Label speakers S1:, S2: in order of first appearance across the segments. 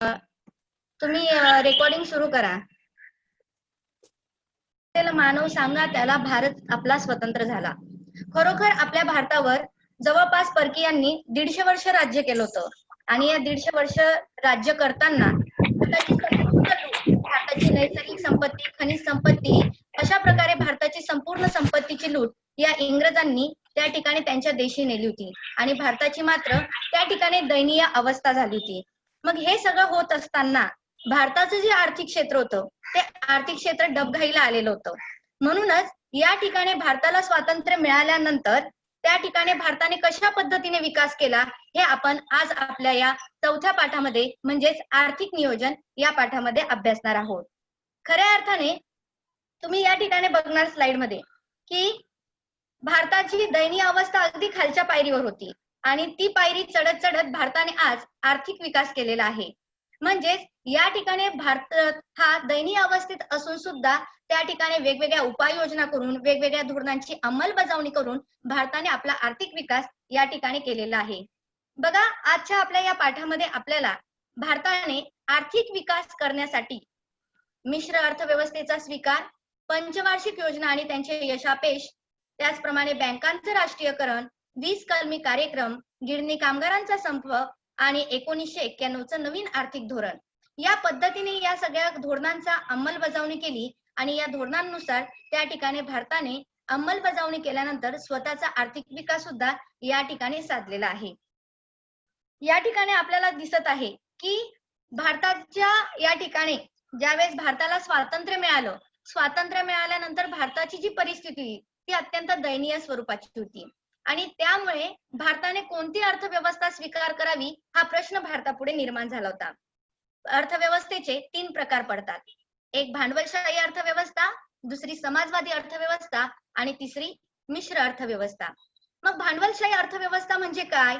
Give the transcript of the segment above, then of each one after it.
S1: तुम्ही रेकॉर्डिंग सुरू करा. मानव सांगा त्याला भारत आपला स्वतंत्र झाला. खरोखर आपल्या भारतावर जवळपास परकीयांनी 150 वर्ष राज्य केलं होतं आणि या 150 वर्ष राज्य करताना भारताची नैसर्गिक संपत्ती, खनिज संपत्ती, अशा प्रकारे भारताची संपूर्ण संपत्तीची लूट या इंग्रजांनी त्या ठिकाणी त्यांच्या देशी नेली होती आणि भारताची मात्र त्या ठिकाणी दयनीय अवस्था झाली होती. मग हे सगळं होत असताना भारताचं जे आर्थिक क्षेत्र होतं ते आर्थिक क्षेत्र डबघाईला आलेलं होतं. म्हणूनच या ठिकाणी भारताला स्वातंत्र्य मिळाल्यानंतर त्या ठिकाणी भारताने कशा पद्धतीने विकास केला हे आपण आज आपल्या या चौथ्या पाठामध्ये म्हणजेच आर्थिक नियोजन या पाठामध्ये अभ्यासणार आहोत. खऱ्या अर्थाने तुम्ही या ठिकाणी बघणार स्लाइड मध्ये की भारताची दयनीय अवस्था अगदी खालच्या पायरीवर होती आणि ती पायरी चढत चढत भारताने आज आर्थिक विकास केलेला आहे. म्हणजेच या ठिकाणी भारत हा दयनीय अवस्थेत असून सुद्धा त्या ठिकाणी वेगवेगळ्या उपाययोजना करून वेगवेगळ्या धोरणांची अंमलबजावणी करून भारताने आपला आर्थिक विकास या ठिकाणी केलेला आहे. बघा, आजच्या आपल्या या पाठामध्ये आपल्याला भारताने आर्थिक विकास करण्यासाठी मिश्र अर्थव्यवस्थेचा स्वीकार, पंचवार्षिक योजना आणि त्यांचे यशापेश, त्याचप्रमाणे बँकांचं राष्ट्रीयकरण, 20 कलमी कार्यक्रम, गिरणी कामगारांचा संप आणि 1991चं नवीन आर्थिक धोरण या पद्धतीने या सगळ्या धोरणांचा अंमलबजावणी केली आणि या धोरणांनुसार त्या ठिकाणी भारताने अंमलबजावणी केल्यानंतर स्वतःचा आर्थिक विकास सुद्धा या ठिकाणी साधलेला आहे. या ठिकाणी आपल्याला दिसत आहे की भारताच्या या ठिकाणी ज्यावेळेस भारताला स्वातंत्र्य मिळालं, स्वातंत्र्य मिळाल्यानंतर भारताची जी परिस्थिती ती अत्यंत दयनीय स्वरूपाची होती आणि त्यामुळे भारताने कोणती अर्थव्यवस्था स्वीकार करावी हा प्रश्न भारतापुढे निर्माण झाला होता. अर्थव्यवस्थेचे 3 प्रकार पडतात. एक भांडवलशाही अर्थव्यवस्था, दुसरी समाजवादी अर्थव्यवस्था आणि तिसरी मिश्र अर्थव्यवस्था. मग भांडवलशाही अर्थव्यवस्था म्हणजे काय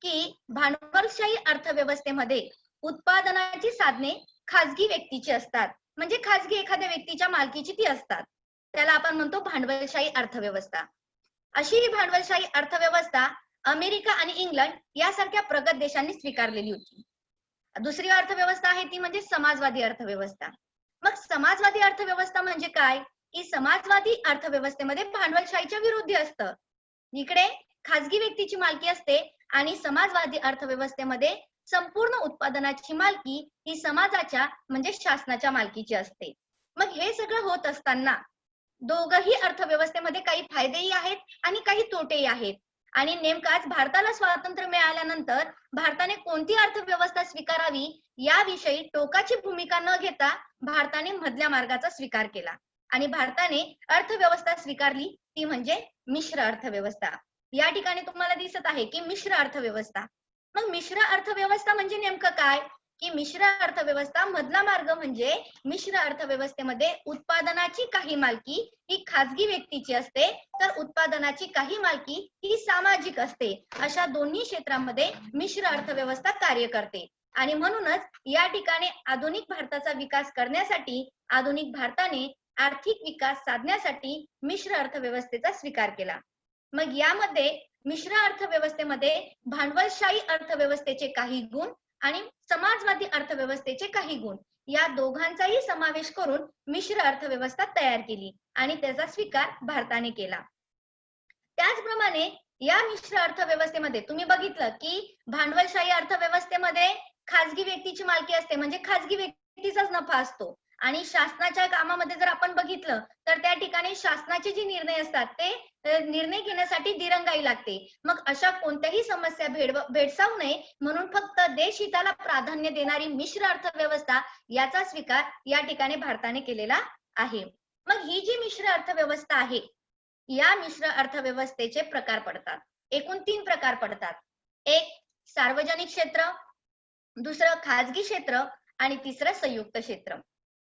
S1: की भांडवलशाही अर्थव्यवस्थेमध्ये उत्पादनाची साधने खाजगी व्यक्तीची असतात, म्हणजे खाजगी एखाद्या व्यक्तीच्या मालकीची ती असतात. त्याला आपण म्हणतो भांडवलशाही अर्थव्यवस्था. अशी ही भांडवलशाही अर्थव्यवस्था अमेरिका आणि इंग्लंड यासारख्या प्रगत देशांनी स्वीकारलेली होती. दुसरी अर्थव्यवस्था आहे ती म्हणजे समाजवादी अर्थव्यवस्था. मग समाजवादी अर्थव्यवस्था म्हणजे काय की समाजवादी अर्थव्यवस्थेमध्ये भांडवलशाहीच्या विरुद्ध असतं. इकडे खाजगी व्यक्तीची मालकी असते आणि समाजवादी अर्थव्यवस्थेमध्ये संपूर्ण उत्पादनाची मालकी ही समाजाच्या म्हणजे शासनाच्या मालकीची असते. मग हे सगळं होत असताना दोघही अर्थव्यवस्थेमध्ये काही फायदेही आहेत आणि काही तोटेही आहेत आणि नेमकाच भारताला स्वातंत्र्य मिळाल्यानंतर भारताने कोणती अर्थव्यवस्था स्वीकारावी याविषयी टोकाची भूमिका न घेता भारताने मधल्या मार्गाचा स्वीकार केला आणि भारताने अर्थव्यवस्था स्वीकारली ती म्हणजे मिश्र अर्थव्यवस्था. या ठिकाणी तुम्हाला दिसत आहे की मिश्र अर्थव्यवस्था. मग मिश्र अर्थव्यवस्था म्हणजे नेमकं काय की मिश्र अर्थव्यवस्था मधला मार्ग म्हणजे मिश्र अर्थव्यवस्थेमध्ये उत्पादनाची काही मालकी ही खाजगी व्यक्तीची असते तर उत्पादनाची काही मालकी ही सामाजिक असते. अशा दोन्ही क्षेत्रामध्ये मिश्र अर्थव्यवस्था कार्य करते आणि म्हणूनच या ठिकाणी आधुनिक भारताचा विकास करण्यासाठी आधुनिक भारताने आर्थिक विकास साधण्यासाठी मिश्र अर्थव्यवस्थेचा स्वीकार केला. मग यामध्ये मिश्र अर्थव्यवस्थेमध्ये भांडवलशाही अर्थव्यवस्थेचे काही गुण आणि समाजवादी अर्थव्यवस्थेचे काही गुण या दोघांचाही समावेश करून मिश्र अर्थव्यवस्था तयार केली आणि त्याचा स्वीकार भारताने केला. त्याचप्रमाणे या मिश्र अर्थव्यवस्थेमध्ये तुम्ही बघितलं की भांडवलशाही अर्थव्यवस्थेमध्ये खाजगी व्यक्तीची मालकी असते म्हणजे खाजगी व्यक्तीचाच नफा असतो आणि शासनाच्या कामामध्ये जर आपण बघितलं तर त्या ठिकाणी शासनाचे जे निर्णय असतात ते निर्णय घेण्यासाठी दिरंगाई लागते. मग अशा कोणत्याही समस्या भेडसावू नये म्हणून फक्त देशहिताला प्राधान्य देणारी मिश्र अर्थव्यवस्था याचा स्वीकार या ठिकाणी भारताने केलेला आहे. मग ही जी मिश्र अर्थव्यवस्था आहे या मिश्र अर्थव्यवस्थेचे प्रकार पडतात. एकूण 3 प्रकार पडतात. एक सार्वजनिक क्षेत्र, दुसरं खाजगी क्षेत्र आणि तिसरं संयुक्त क्षेत्र.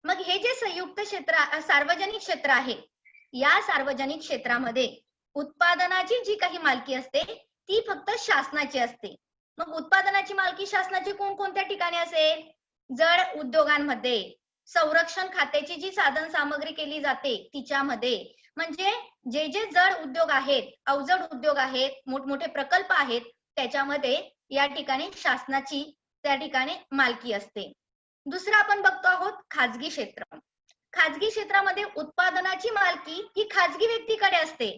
S1: मग हे जे संयुक्त क्षेत्र सार्वजनिक क्षेत्र आहे या सार्वजनिक क्षेत्रामध्ये उत्पादनाची जी काही मालकी असते ती फक्त शासनाची असते. मग उत्पादनाची मालकी शासनाची कोणकोणत्या ठिकाणी असेल? जड उद्योगांमध्ये, संरक्षण खात्याची जी साधन सामग्री केली जाते तिच्यामध्ये, म्हणजे जे जे जड उद्योग आहेत, अवजड उद्योग आहेत, मोठमोठे प्रकल्प आहेत त्याच्यामध्ये या ठिकाणी शासनाची त्या ठिकाणी मालकी असते. दुसरं आपण बघतो आहोत खाजगी क्षेत्र. खाजगी क्षेत्रामध्ये उत्पादनाची मालकी ही खाजगी व्यक्तीकडे असते,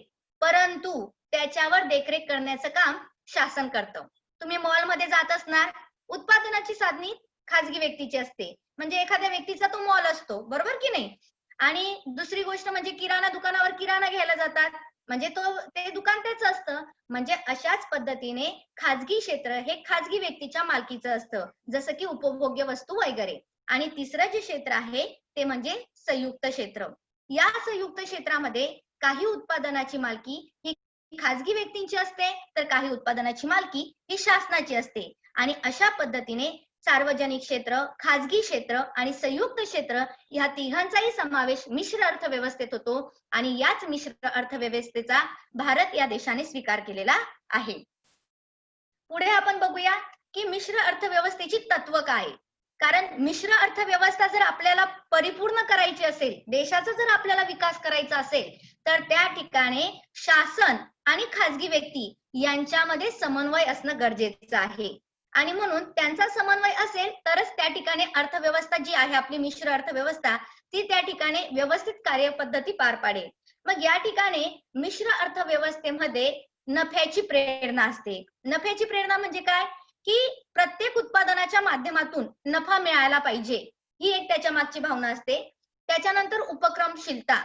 S1: परंतु त्याच्यावर देखरेख करण्याचं काम शासन करतं. तुम्ही मॉलमध्ये जात असणार, उत्पादनाची साधनी खाजगी व्यक्तीची असते, म्हणजे एखाद्या व्यक्तीचा तो मॉल असतो, बरोबर की नाही? आणि दुसरी गोष्ट म्हणजे किराणा दुकानावर किराणा घ्यायला जातात, म्हणजे ते दुकान तेच असतं. म्हणजे अशाच पद्धतीने खाजगी क्षेत्र हे खाजगी व्यक्तीच्या मालकीचं असतं, जसं की उपभोग्य वस्तू वगैरे. आणि तिसरं जे क्षेत्र आहे ते म्हणजे संयुक्त क्षेत्र. या संयुक्त क्षेत्रामध्ये काही उत्पादनाची मालकी ही खाजगी व्यक्तींची असते, तर काही उत्पादनाची मालकी ही शासनाची असते. आणि अशा पद्धतीने सार्वजनिक क्षेत्र, खाजगी क्षेत्र आणि संयुक्त क्षेत्र या तिघांचाही समावेश मिश्र अर्थव्यवस्थेत होतो आणि याच मिश्र अर्थव्यवस्थेचा भारत या देशाने स्वीकार केलेला आहे. पुढे आपण बघूया की मिश्र अर्थव्यवस्थेची तत्व काय. कारण मिश्र अर्थव्यवस्था जर आपल्याला परिपूर्ण करायची असेल, देशाचा जर आपल्याला विकास करायचा असेल, तर त्या ठिकाणी शासन आणि खाजगी व्यक्ती यांच्यामध्ये समन्वय असणं गरजेचं आहे. आणि म्हणून त्यांचा समन्वय असेल तरच त्या ठिकाणी अर्थव्यवस्था जी आहे आपली मिश्र अर्थव्यवस्था ती त्या ठिकाणी व्यवस्थित कार्यपद्धती पार पाडेल. मग या ठिकाणी मिश्र अर्थव्यवस्थेमध्ये नफ्याची प्रेरणा असते. नफ्याची प्रेरणा म्हणजे काय, की प्रत्येक उत्पादनाच्या माध्यमातून नफा मिळायला पाहिजे, ही एक त्याच्या मागची भावना असते. त्याच्यानंतर उपक्रमशीलता,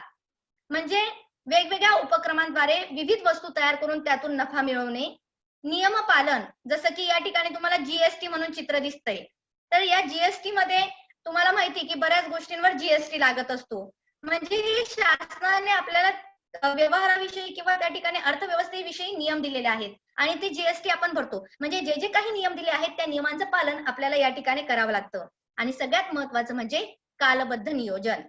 S1: म्हणजे वेगवेगळ्या उपक्रमांद्वारे विविध वस्तू तयार करून त्यातून नफा मिळवणे. नियम पालन, जसं की या ठिकाणी तुम्हाला जीएसटी म्हणून चित्र दिसतंय, तर या जीएसटी मध्ये तुम्हाला माहिती की बऱ्याच गोष्टींवर जीएसटी लागत असतो. म्हणजे हे शासनाने आपल्याला व्यवहाराविषयी किंवा त्या ठिकाणी अर्थव्यवस्थेविषयी नियम दिलेले आहेत आणि ते जीएसटी आपण भरतो. म्हणजे जे जे काही नियम दिले आहेत त्या नियमांचं पालन आपल्याला या ठिकाणी करावं लागतं. आणि सगळ्यात महत्वाचं म्हणजे कालबद्ध नियोजन.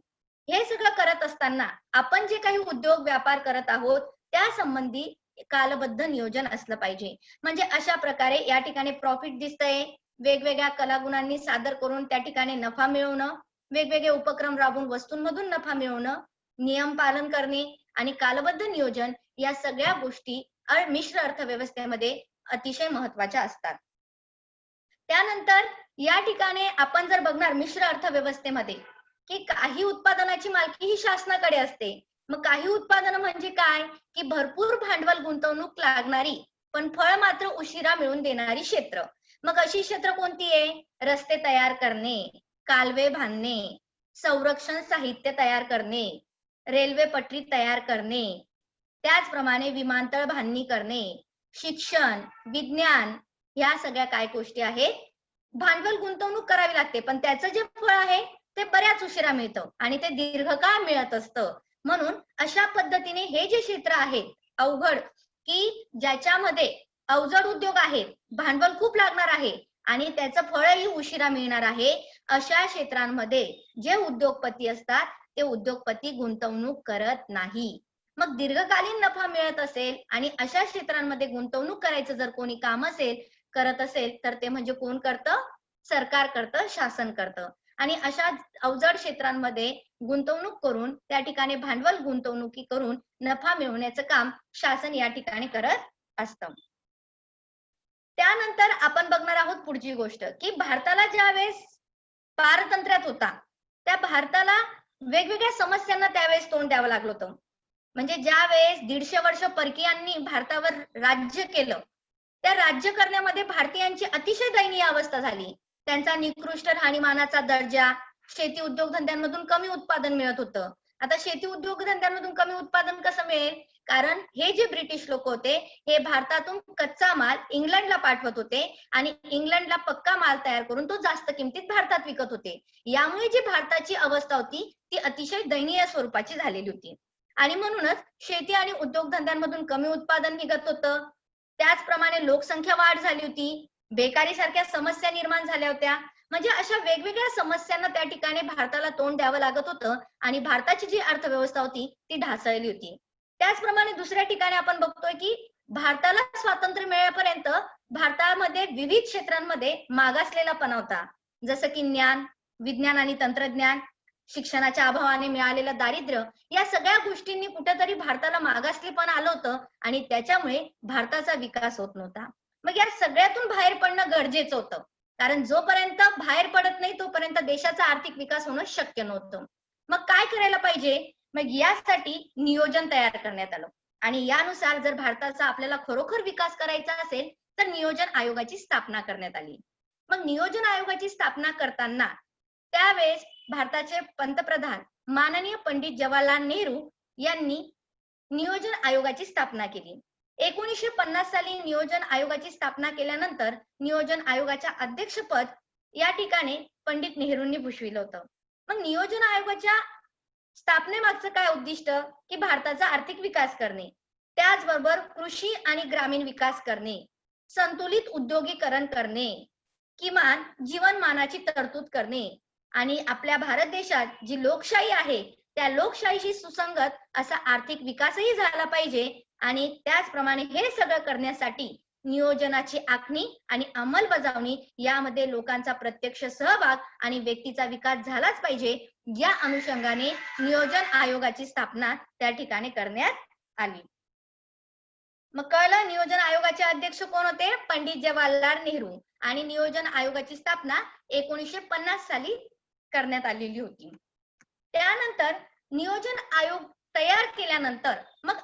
S1: हे सगळं करत असताना आपण जे काही उद्योग व्यापार करत आहोत त्या संबंधी कालबद्ध नियोजन असलं पाहिजे. म्हणजे अशा प्रकारे या ठिकाणी प्रॉफिट दिसतंय, वेगवेगळ्या कलागुणांनी सादर करून त्या ठिकाणी नफा मिळवणं, वेगवेगळे उपक्रम राबवून वस्तूंमधून नफा मिळवणं, नियम पालन करणे आणि कालबद्ध नियोजन या सगळ्या गोष्टी मिश्र अर्थव्यवस्थेमध्ये अतिशय महत्वाच्या असतात. त्यानंतर या ठिकाणी आपण जर बघणार मिश्र अर्थव्यवस्थेमध्ये की काही उत्पादनाची मालकी ही शासनाकडे असते. मग काही उत्पादन म्हणजे काय, की भरपूर भांडवल गुंतवणूक लागणारी पण फळ मात्र उशिरा मिळून देणारी क्षेत्र. मग अशी क्षेत्र कोणती आहे? रस्ते तयार करणे, कालवे बांधणे, संरक्षण साहित्य तयार करणे, रेल्वे पटरी तयार करणे, त्याचप्रमाणे विमानतळ बांधणी करणे, शिक्षण, विज्ञान, या सगळ्या काय गोष्टी आहेत, भांडवल गुंतवणूक करावी लागते पण त्याचं जे फळ आहे ते बऱ्याच उशिरा मिळतं आणि ते दीर्घकाळ मिळत असतं. म्हणून अशा पद्धतीने हे जे क्षेत्र आहेत अवघड, की ज्याच्यामध्ये अवजड उद्योग आहेत, भांडवल खूप लागणार आहे आणि त्याचं फळही उशिरा मिळणार आहे, अशा क्षेत्रांमध्ये जे उद्योगपती असतात ते उद्योगपती गुंतवणूक करत नाही. मग दीर्घकालीन नफा मिळत असेल आणि अशा क्षेत्रांमध्ये गुंतवणूक करायचं जर कोणी काम करत असेल तर ते म्हणजे कोण करतं? सरकार करतं, शासन करतं. आणि अशा अवजड क्षेत्रांमध्ये गुंतवणूक करून त्या ठिकाणी भांडवल गुंतवणुकी करून नफा मिळवण्याचं काम शासन या ठिकाणी करत असतं. त्यानंतर आपण बघणार आहोत पुढची गोष्ट, की भारताला ज्या वेळेस पारतंत्र्यात होता त्या भारताला वेगवेगळ्या समस्यांना त्यावेळेस तोंड द्यावं लागलं होतं. म्हणजे ज्या वेळेस 150 वर्ष परकीयांनी भारतावर राज्य केलं, त्या राज्य करण्यामध्ये भारतीयांची अतिशय दयनीय अवस्था झाली. त्यांचा निकृष्ट राहणीमानाचा दर्जा, शेती उद्योगधंद्यांमधून कमी उत्पादन मिळत होतं. आता शेती उद्योगधंद्यांमधून कमी उत्पादन कसं मिळेल? कारण हे जे ब्रिटिश लोक होते हे भारतातून कच्चा माल इंग्लंडला पाठवत होते आणि इंग्लंडला पक्का माल तयार करून तो जास्त किमतीत भारतात विकत होते. यामुळे जी भारताची अवस्था होती ती अतिशय दयनीय स्वरूपाची झालेली होती. आणि म्हणूनच शेती आणि उद्योगधंद्यांमधून कमी उत्पादन निघत होतं. त्याचप्रमाणे लोकसंख्या वाढ झाली होती, बेकारी सारख्या समस्या निर्माण झाल्या होत्या. म्हणजे अशा वेगवेगळ्या समस्यांना त्या ठिकाणी भारताला तोंड द्यावं लागत होतं आणि भारताची जी अर्थव्यवस्था होती ती ढासळली होती. त्याचप्रमाणे दुसऱ्या ठिकाणी आपण बघतोय की भारताला स्वातंत्र्य मिळेपर्यंत भारतामध्ये विविध क्षेत्रांमध्ये मागासलेलापणा होता. जसं की ज्ञान, विज्ञान आणि तंत्रज्ञान, शिक्षणाच्या अभावाने मिळालेलं दारिद्र्य, या सगळ्या गोष्टींनी कुठेतरी भारताला मागासलेपण आलं होतं आणि त्याच्यामुळे भारताचा विकास होत नव्हता. मग या सगळ्यातून बाहेर पडणं गरजेचं होतं. कारण जोपर्यंत बाहेर पडत नाही तोपर्यंत देशाचा आर्थिक विकास होणं शक्य नव्हतं. मग काय करायला पाहिजे? मग यासाठी नियोजन तयार करण्यात आलं आणि यानुसार जर भारताचा आपल्याला खरोखर विकास करायचा असेल तर नियोजन आयोगाची स्थापना करण्यात आली. मग नियोजन आयोगाची स्थापना करताना त्यावेळेस भारताचे पंतप्रधान माननीय पंडित जवाहरलाल नेहरू यांनी नियोजन आयोगाची स्थापना केली. 1950 साली नियोजन आयोगाची स्थापना केल्यानंतर नियोजन आयोगाच्या अध्यक्षपद या ठिकाणी पंडित नेहरूंनी भूषविलं होतं. मग नियोजन आयोगाच्या स्थापनेमागचं काय उद्दिष्ट? की भारताचा आर्थिक विकास करणे, त्याचबरोबर कृषी आणि ग्रामीण विकास करणे, संतुलित उद्योगीकरण करणे, किमान जीवनमानाची तरतूद करणे आणि आपल्या भारत देशात जी लोकशाही आहे त्या लोकशाहीशी सुसंगत असा आर्थिक विकासही झाला पाहिजे आणि त्याचप्रमाणे हे सगळं करण्यासाठी नियोजनाची आखणी आणि अंमलबजावणी यामध्ये लोकांचा प्रत्यक्ष सहभाग आणि व्यक्तीचा विकास झालाच पाहिजे. या अनुषंगाने नियोजन आयोगाची स्थापना त्या ठिकाणी करण्यात आली. मग कळलं नियोजन आयोगाचे अध्यक्ष कोण होते? पंडित जवाहरलाल नेहरू आणि नियोजन आयोगाची स्थापना 1950 साली करण्यात आलेली होती. त्यानंतर नियोजन आयोग तयार केल्यानंतर मग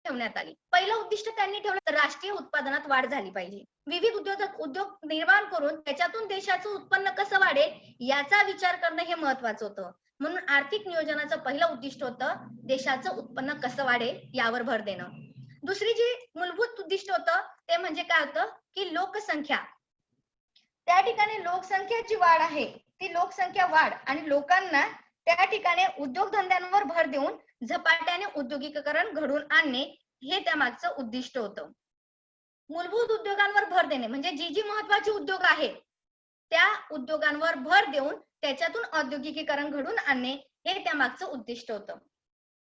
S1: ठेवण्यात आली. पहिलं उद्दिष्ट त्यांनी ठेवलं तर राष्ट्रीय उत्पादनात वाढ झाली पाहिजे. विविध उद्योग निर्माण करून त्याच्यातून देशाचं उत्पन्न कसं वाढेल याचा विचार करणं हे महत्वाचं होतं. म्हणून आर्थिक नियोजनाचं पहिलं उद्दिष्ट होतं देशाचं उत्पन्न कसं वाढेल यावर भर देणं. दुसरी जी मूलभूत उद्दिष्ट होतं ते म्हणजे काय होतं की लोकसंख्या, त्या ठिकाणी लोकसंख्येची वाढ आहे ती लोकसंख्या वाढ आणि लोकांना त्या ठिकाणी उद्योगधंद्यांवर भर देऊन झपाट्याने औद्योगिकीकरण घडून आणणे हे त्या मागचं उद्दिष्ट होतं. मूलभूत उद्योगांवर भर देणे म्हणजे जी जी महत्वाची उद्योग आहेत त्या उद्योगांवर भर देऊन त्याच्यातून औद्योगिकीकरण घडून आणणे हे त्या मागचं उद्दिष्ट होतं.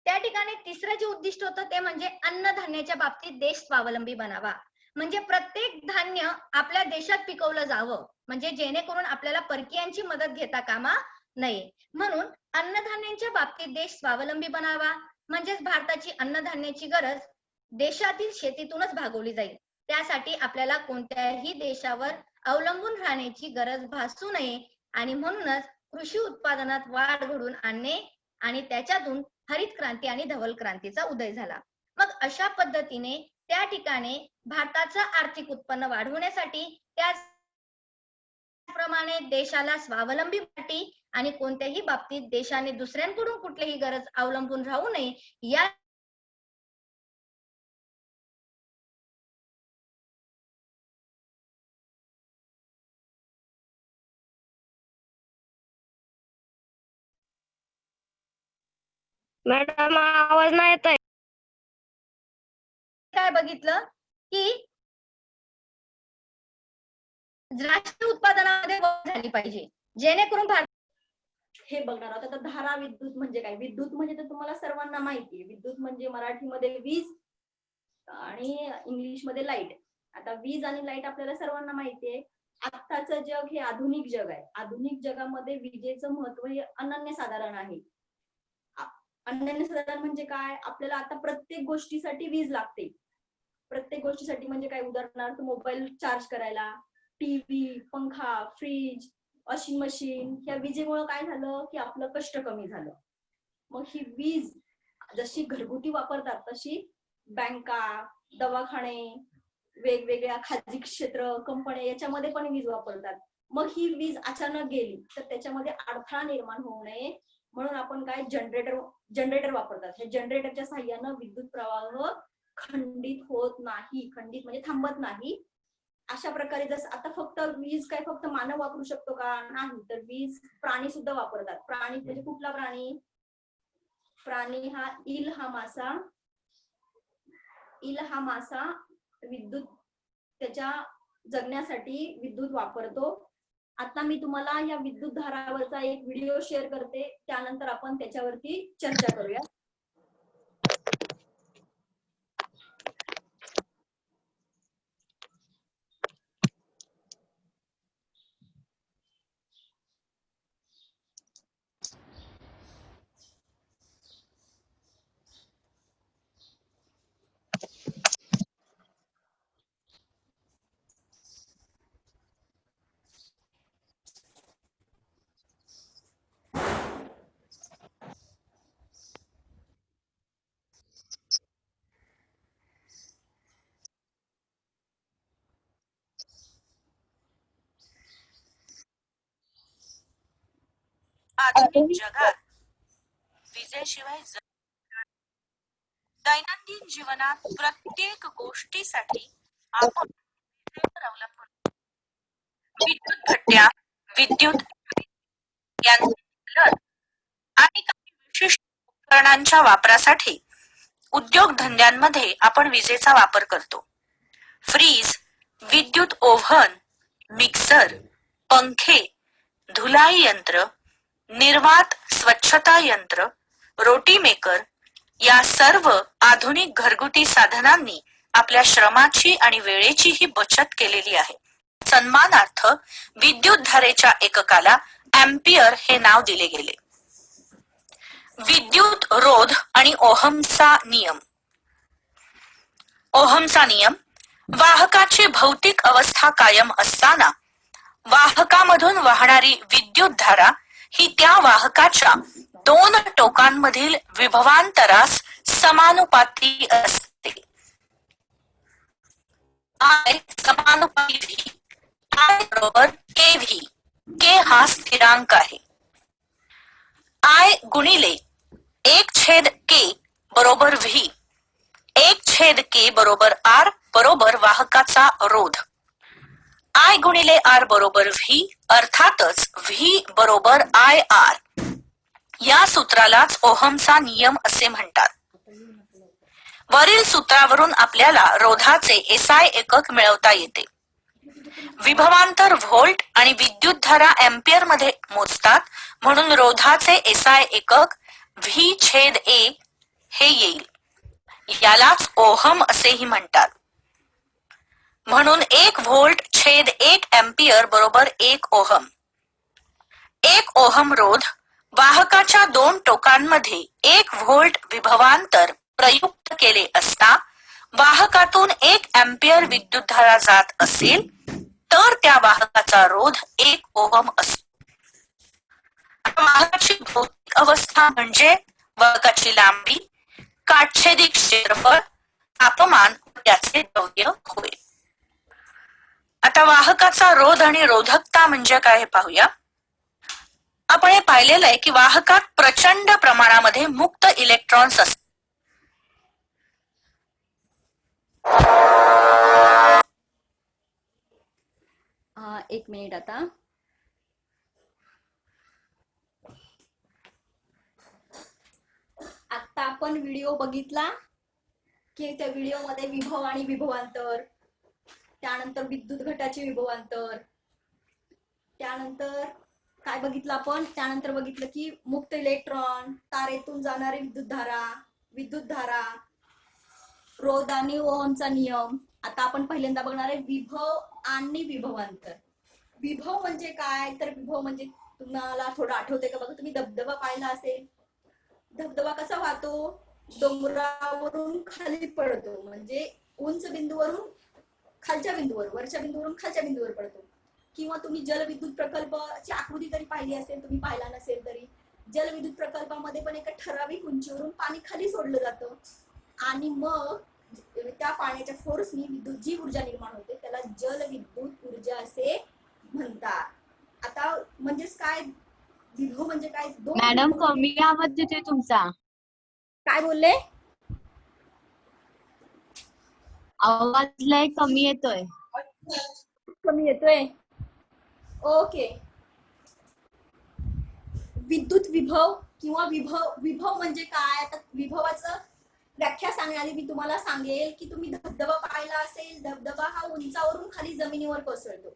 S1: त्या ठिकाणी तिसरं जे उद्दिष्ट होतं ते म्हणजे अन्नधान्याच्या बाबतीत देश स्वावलंबी बनावा. म्हणजे प्रत्येक धान्य आपल्या देशात पिकवलं जावं म्हणजे जेणेकरून आपल्याला परकीयांची मदत घेता कामा नये. म्हणून अन्नधान्यांच्या बाबतीत देश स्वावलंबी बनावा म्हणजेच भारताची अन्नधान्याची गरज देशातील शेतीतूनच भागवली जाईल. त्यासाठी आपल्याला कोणत्याही देशावर अवलंबून राहण्याची गरज भासू नये आणि म्हणूनच कृषी उत्पादनात वाढ घडवून आणणे आणि त्याच्यातून हरित क्रांती आणि धवल क्रांतीचा उदय झाला. मग अशा पद्धतीने त्या ठिकाणी भारताचं आर्थिक उत्पन्न वाढवण्यासाठी त्याचप्रमाणे देशाला स्वावलंबीसाठी आणि कोणत्याही बाबतीत देशाने दुसऱ्यांकडून कुठलीही गरज अवलंबून राहू नये या
S2: मॅडम आवाज नाही येत आहे.
S1: काय बघितलं की राष्ट्रीय उत्पादनामध्ये वाढ झाली पाहिजे जेणेकरून भारत
S3: हे बघणार आहोत. आता धारा विद्युत म्हणजे काय? विद्युत म्हणजे तर तुम्हाला सर्वांना माहिती आहे. विद्युत म्हणजे मराठीमध्ये वीज आणि इंग्लिशमध्ये लाईट. आता वीज आणि लाईट आपल्याला सर्वांना माहिती आहे. आत्ताचं जग हे आधुनिक जग आहे. आधुनिक जगामध्ये विजेचं महत्व हे अनन्यसाधारण आहे. अनन्यसाधारण म्हणजे काय? आपल्याला आता प्रत्येक गोष्टीसाठी वीज लागते. प्रत्येक गोष्टीसाठी म्हणजे काय? उदाहरणार्थ मोबाईल चार्ज करायला, टीव्ही, पंखा, फ्रीज, वॉशिंग मशीन ह्या विजेमुळे काय झालं की आपलं कष्ट कमी झालं. मग ही वीज जशी घरगुती वापरतात तशी बँका, दवाखाने, वेगवेगळ्या खाजगी क्षेत्र, कंपन्या याच्यामध्ये पण वीज वापरतात. मग ही वीज अचानक गेली तर त्याच्यामध्ये अडथळा निर्माण होऊ नये म्हणून आपण काय जनरेटर वापरतात. हे जनरेटरच्या साहाय्यानं विद्युत प्रवाह खंडित होत नाही. खंडित म्हणजे थांबत नाही. अशा प्रकारे जसं आता फक्त वीज काय फक्त मानव वापरू शकतो का? नाही, तर वीज प्राणी सुद्धा वापरतात. प्राणी म्हणजे कुठला प्राणी? प्राणी हा ईल हा मासा विद्युत त्याच्या जगण्यासाठी विद्युत वापरतो. आता मी तुम्हाला या विद्युत धारावरचा एक व्हिडिओ शेअर करते, त्यानंतर आपण त्याच्यावरती चर्चा करूया.
S2: आधुनिक जगात विजेशिवाय दैनंदिन जीवनात प्रत्येक गोष्टीसाठी आपण विजेवर अवलंबून. विद्युत भट्ट्या, विद्युत यंत्र आणि काही विशिष्ट उपकरणांच्या वापरासाठी उद्योगधंद्यांमध्ये आपण विजेचा वापर करतो. फ्रीज, विद्युत ओव्हन, मिक्सर, पंखे, धुलाई यंत्र, निर्वात स्वच्छता यंत्र, रोटी मेकर या सर्व आधुनिक घरगुती साधनांनी आपल्या श्रमाची आणि वेळेचीही बचत केलेली आहे. सन्मानार्थ विद्युत धारेच्या एककाला अँपियर हे नाव दिले गेले. विद्युत रोध आणि ओहमचा नियम. ओहमचा नियम: वाहकाची भौतिक अवस्था कायम असताना वाहकामधून वाहणारी विद्युत धारा ही त्या वाहकाच्या दोन टोकांमधील विभवांतरास समानुपाती असते. I समानुपाती V. I बरोबर kV. K हा स्थिरांक आहे. I गुणिले 1/K बरोबर V. 1/K बरोबर R बरोबर वाहकाचा रोध. I गुणिले R बरोबर V, अर्थातच V बरोबर IR. या सूत्रालाच ओहमचा नियम असे म्हणतात. वरील सूत्रावरून आपल्याला रोधाचे SI एकक मिळवता येते. विभवांतर व्होल्ट आणि विद्युतधारा अँपियर मध्ये मोजतात, म्हणून रोधाचे SI एकक V/A हे येईल. यालाच ओहम असेही म्हणतात. म्हणून 1 व्होल्ट छेद 1 अँपियर बरोबर 1 ओहम. 1 ओहम रोध वाहकाच्या दोन टोकांमध्ये 1 व्होल्ट विभवांतर प्रयुक्त केले असता वाहकातून 1 अँपियर विद्युतधारा जात असेल तर त्या वाहकाचा रोध 1 ओहम असतो. वाहकाची भौतिक अवस्था म्हणजे वाहकाची लांबी, काटछेदी क्षेत्रफळ, तापमान त्याचे द्रव्य होय. आता वाहकाचा रोध आणि रोधकता म्हणजे काय हे पाहूया. आपण हे पाहिलेलं आहे की वाहकात प्रचंड प्रमाणामध्ये मुक्त इलेक्ट्रॉन्स असतात.
S3: एक मिनिट. आता आपण व्हिडिओ बघितला की त्या व्हिडिओमध्ये विभव आणि विभवांतर, त्यानंतर विद्युत घटाचे विभवांतर, त्यानंतर काय बघितलं आपण, त्यानंतर बघितलं की मुक्त इलेक्ट्रॉन, तारेतून जाणारी विद्युतधारा, रोध आणि ओहमचा नियम. आता आपण पहिल्यांदा बघणार आहे विभव आणि विभवांतर. विभव म्हणजे काय, तर विभव म्हणजे तुम्हाला थोडं आठवतंय का बघा, तुम्ही धबधबा पाहिला असेल. धबधबा कसा वाहतो, डोंगरावरून खाली पडतो, म्हणजे उंच बिंदूवरून खालच्या बिंदूवर, वरच्या बिंदूवरून खालच्या बिंदूवर पडतो. किंवा तुम्ही जलविद्युत प्रकल्पाची आकृती तरी पाहिली असेल, तुम्ही पाहिला नसेल तरी जलविद्युत प्रकल्पामध्ये पण एका ठराविक उंचीवरून पाणी खाली सोडलं जातं आणि मग त्या पाण्याच्या फोर्सनी विद्युत जी ऊर्जा निर्माण होते त्याला जलविद्युत ऊर्जा असे म्हणतात. आता म्हणजेच काय, विभव म्हणजे काय.
S4: मॅडम कमी आवाज येतोय तुमचा.
S3: काय बोलले,
S4: आवाज लय कमी येतोय.
S3: कमी येतोय. ओके. विद्युत विभव किंवा विभव म्हणजे काय. आता विभवाचं व्याख्या सांगण्याआधी मी तुम्हाला सांगेल की तुम्ही धबधबा पाहिला असेल. धबधबा हा उंचावरून खाली जमिनीवर कोसळतो.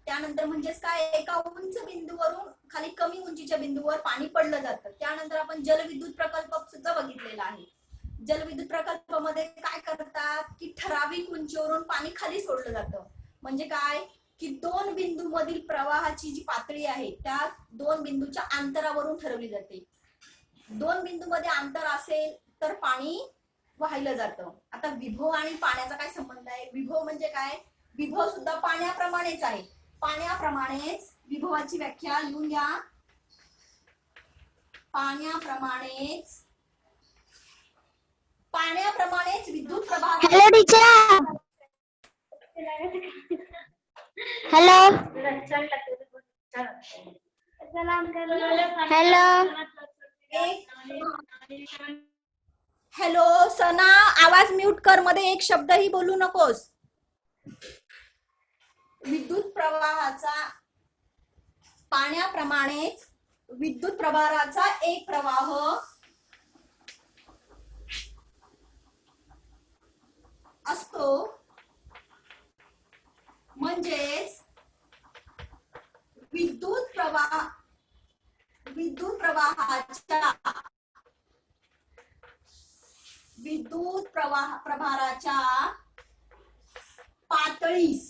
S3: त्यानंतर म्हणजेच काय, एका उंच बिंदूवरून खाली कमी उंचीच्या बिंदूवर पाणी पडलं जातं. त्यानंतर आपण जलविद्युत प्रकल्प सुद्धा बघितलेला आहे. जलविद्युत प्रकल्पामध्ये काय करतात की ठराविक उंचीवरून पाणी खाली सोडलं जातं. म्हणजे काय की दोन बिंदू मधील प्रवाहाची जी पातळी आहे त्या दोन बिंदूच्या अंतरावरून ठरवली जाते. दोन बिंदू मध्ये अंतर असेल तर पाणी वाहिलं जातं. आता विभव आणि पाण्याचा काय संबंध आहे. विभव म्हणजे काय, विभव सुद्धा पाण्याप्रमाणेच आहे. पाण्याप्रमाणेच विभवाची व्याख्या लिहून घ्या. पाण्याप्रमाणेच विद्युत प्रवाह.
S4: Hello teacher. हॅलो.
S3: हॅलो सना, आवाज म्यूट कर, मध्ये एक शब्दही बोलू नकोस. विद्युत प्रवाहाचा पाण्याप्रमाणेच विद्युत प्रवाहाचा एक प्रवाह असतो, म्हणजेच विद्युत प्रभाराच्या पातळीस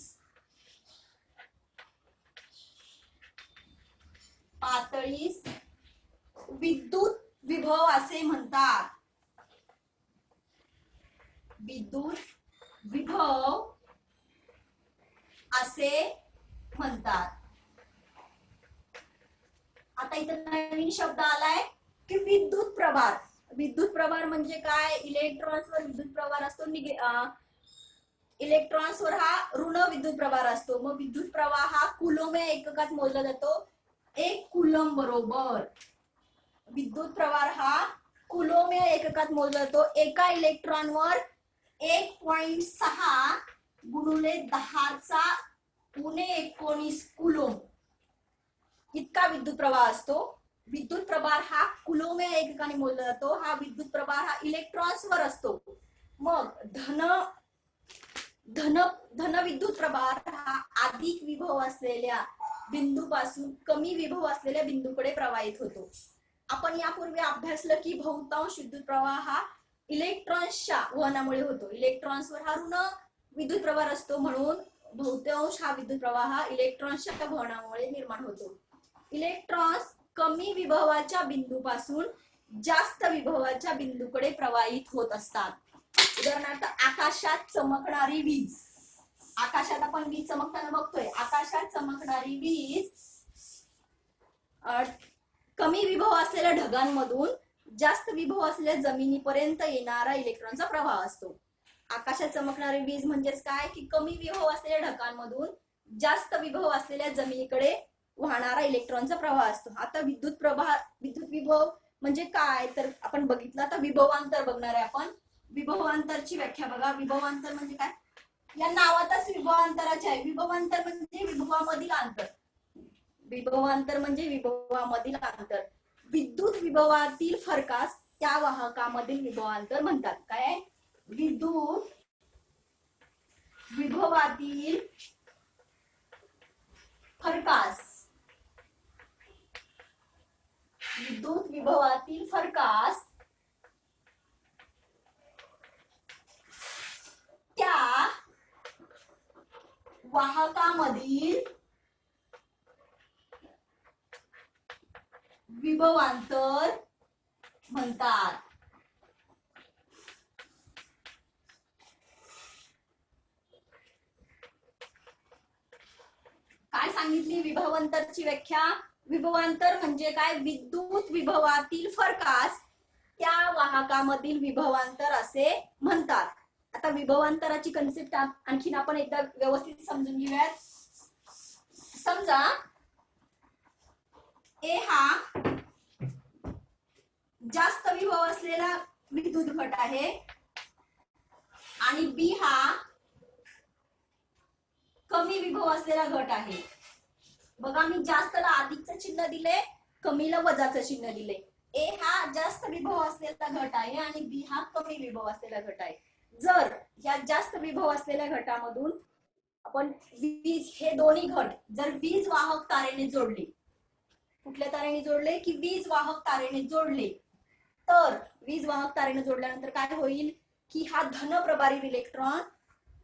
S3: विद्युत विभव असे म्हणतात. विद्युत विभव असे म्हणतात. आता इथं नवीन शब्द आलाय की विद्युत प्रभार. विद्युत प्रभार म्हणजे काय? इलेक्ट्रॉन्सवर विद्युत प्रभार असतो. इलेक्ट्रॉन्सवर हा ऋण विद्युत प्रभार असतो. मग विद्युत प्रवाह हा कुलोम या एककात मोजला जातो. 1 कुलम बरोबर विद्युत प्रवाह हा कुलोम या एककात मोजला जातो. एका इलेक्ट्रॉनवर 1.6 गुणिले 10⁻⁹ कुलोम इतका विद्युत प्रवाह असतो. विद्युत प्रभार हा कुलोम या एककाने मोजला जातो. हा विद्युत प्रभार हा इलेक्ट्रॉन्सवर असतो. मग धन विद्युत प्रभार हा अधिक विभव असलेल्या बिंदूपासून कमी विभव असलेल्या बिंदूकडे प्रवाहित होतो. आपण यापूर्वी अभ्यासलं की बहुतांश विद्युत प्रवाह हा इलेक्ट्रॉन्सच्या वहनामुळे होतो. इलेक्ट्रॉन्सवर हा ऋण विद्युत प्रभार असतो, म्हणून बहुतांश हा विद्युत प्रवाह हा इलेक्ट्रॉन्सच्या वहनामुळे निर्माण होतो. इलेक्ट्रॉन्स कमी विभवाच्या बिंदूपासून जास्त विभवाच्या बिंदूकडे प्रवाहित होत असतात. उदाहरणार्थ आकाशात चमकणारी वीज. आकाशात आपण वीज चमकताना बघतोय. आकाशात चमकणारी वीज कमी विभव असलेल्या ढगांमधून जास्त विभव असलेल्या जमिनीपर्यंत येणारा इलेक्ट्रॉनचा प्रवाह असतो. आकाशात चमकणारी वीज म्हणजेच काय की कमी विभव असलेल्या ढगांमधून जास्त विभव असलेल्या जमिनीकडे वाहणारा इलेक्ट्रॉनचा प्रवाह असतो. आता विद्युत विभव म्हणजे काय तर आपण बघितलं. आता विभवांतर बघणार आहे आपण. विभवांतरची व्याख्या बघा. विभवांतर म्हणजे काय? या नावातच विभवांतराचे आहे. विभवांतर म्हणजे विभवामधील अंतर. विभवांतर म्हणजे विभवामधील अंतर. विद्युत विभवातील फरकास त्या वाहकामधील विभवांतर म्हणतात. काय? विद्युत विभवातील फरकास त्या वाहकामधील विभवांतर म्हणतात. काय सांगितली विभवांतरची व्याख्या? विभवांतर म्हणजे काय? विद्युत विभवातील फरकास त्या वाहकामधील विभवांतर असे म्हणतात. आता विभवांतराची कन्सेप्ट आणखीन आपण एकदा व्यवस्थित समजून घेऊयात. समजा ए हा जास्त विभव असलेला विद्युत घट आहे आणि बी हा कमी विभव असलेला घट आहे. बघा मी जास्तला अधिकचं चिन्ह दिले, कमीला वजाचं चिन्ह दिले. ए हा जास्त विभव असलेला घट आहे आणि बी हा कमी विभव असलेला घट आहे. जर या जास्त विभव असलेल्या घटामधून आपण वीज हे दोन्ही घट जर वीज वाहक तारेने जोडले, कुठल्या तारेने जोडले की वीज वाहक तारेने जोडले, तर वीज वाहक तारेने जोडल्यानंतर काय होईल की हा धन प्रभारित इलेक्ट्रॉन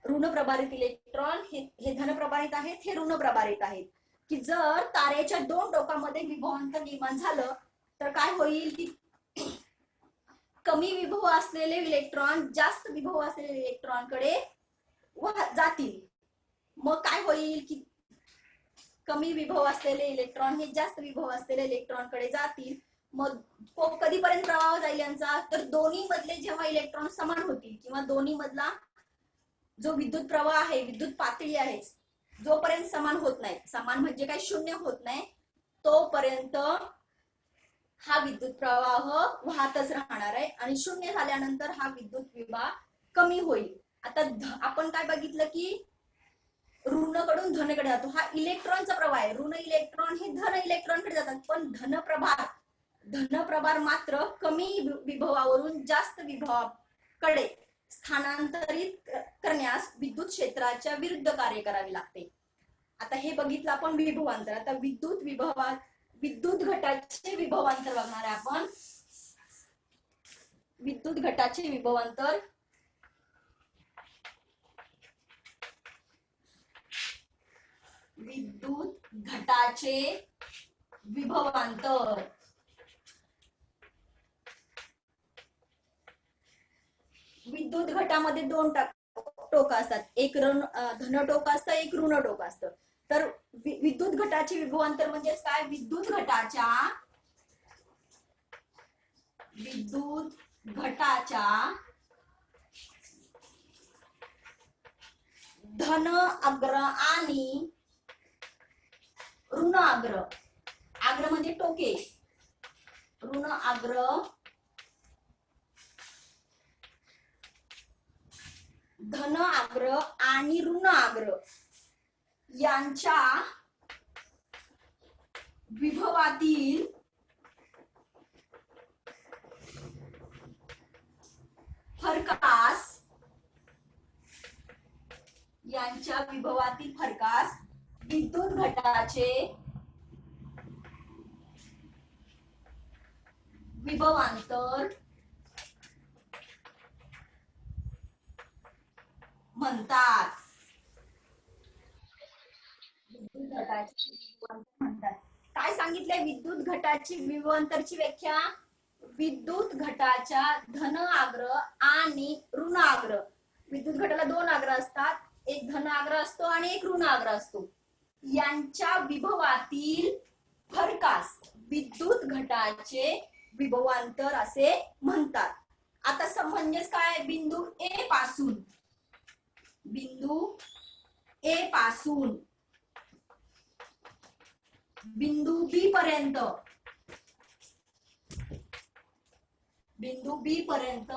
S3: ऋण प्रभारित इलेक्ट्रॉन हे धन प्रभारित आहेत, हे ऋण प्रभारित आहेत. की जर तारेच्या दोन टोकामध्ये विभवांतर निर्माण झालं तर काय होईल की कमी विभव असलेले इलेक्ट्रॉन जास्त विभव असलेले इलेक्ट्रॉनकडे जातील. मग काय होईल की कमी विभव असलेले इलेक्ट्रॉन हे जास्त विभव असलेल्या इलेक्ट्रॉनकडे जातील. मग कधीपर्यंत प्रवाह जाईल यांचा? तर दोन्ही मधले जेव्हा इलेक्ट्रॉन समान होतील किंवा दोन्ही मधला जो विद्युत प्रवाह आहे, विद्युत पातळी आहे, जोपर्यंत समान होत नाही, समान म्हणजे काय शून्य होत नाही, तोपर्यंत हा विद्युत प्रवाह वाहतच राहणार आहे आणि 0 झाल्यानंतर हा विद्युत विभव कमी होईल. आता आपण काय बघितलं की ऋणकडून धनकडे जातो, हा इलेक्ट्रॉनचा प्रवाह आहे. ऋण इलेक्ट्रॉन हे धन इलेक्ट्रॉनकडे जातात, पण धनप्रभार मात्र कमी विभवावरून जास्त विभवाकडे स्थानांतरित करण्यास विद्युत क्षेत्राच्या विरुद्ध कार्य करावे लागते. आता हे बघितलं आपण विभवांतर. आता विद्युत घटाचे विभवांतर बघणार आहे आपण. विद्युत घटाचे विभवांतर विद्युत घटाचे विभवांतर विद्युत घटामध्ये 2 टोक असतात, एक धन टोक असतं, एक ऋण टोक असतं. तर विद्युत घटाचे विभवांतर म्हणजे काय? विद्युत घटाच्या धन अग्र आणि ऋण अग्र म्हणजे टोके, ऋण अग्र धन अग्र आणि ऋण अग्र यांच्या विभवातील फरकास विद्युत घटाचे विभवांतर म्हणतात. काय सांगितलंय विद्युत घटाची विभवांतरची व्याख्या? विद्युत घटाच्या धन आग्र आणि ऋण आग्र, विद्युत घटाला 2 आग्र असतात, एक धन आग्र असतो आणि एक ऋण आग्र असतो, यांच्या विभवातील फरकास विद्युत घटाचे विभवांतर असे म्हणतात. आता म्हणजेच काय? बिंदू ए पासून बिंदू बी पर्यंत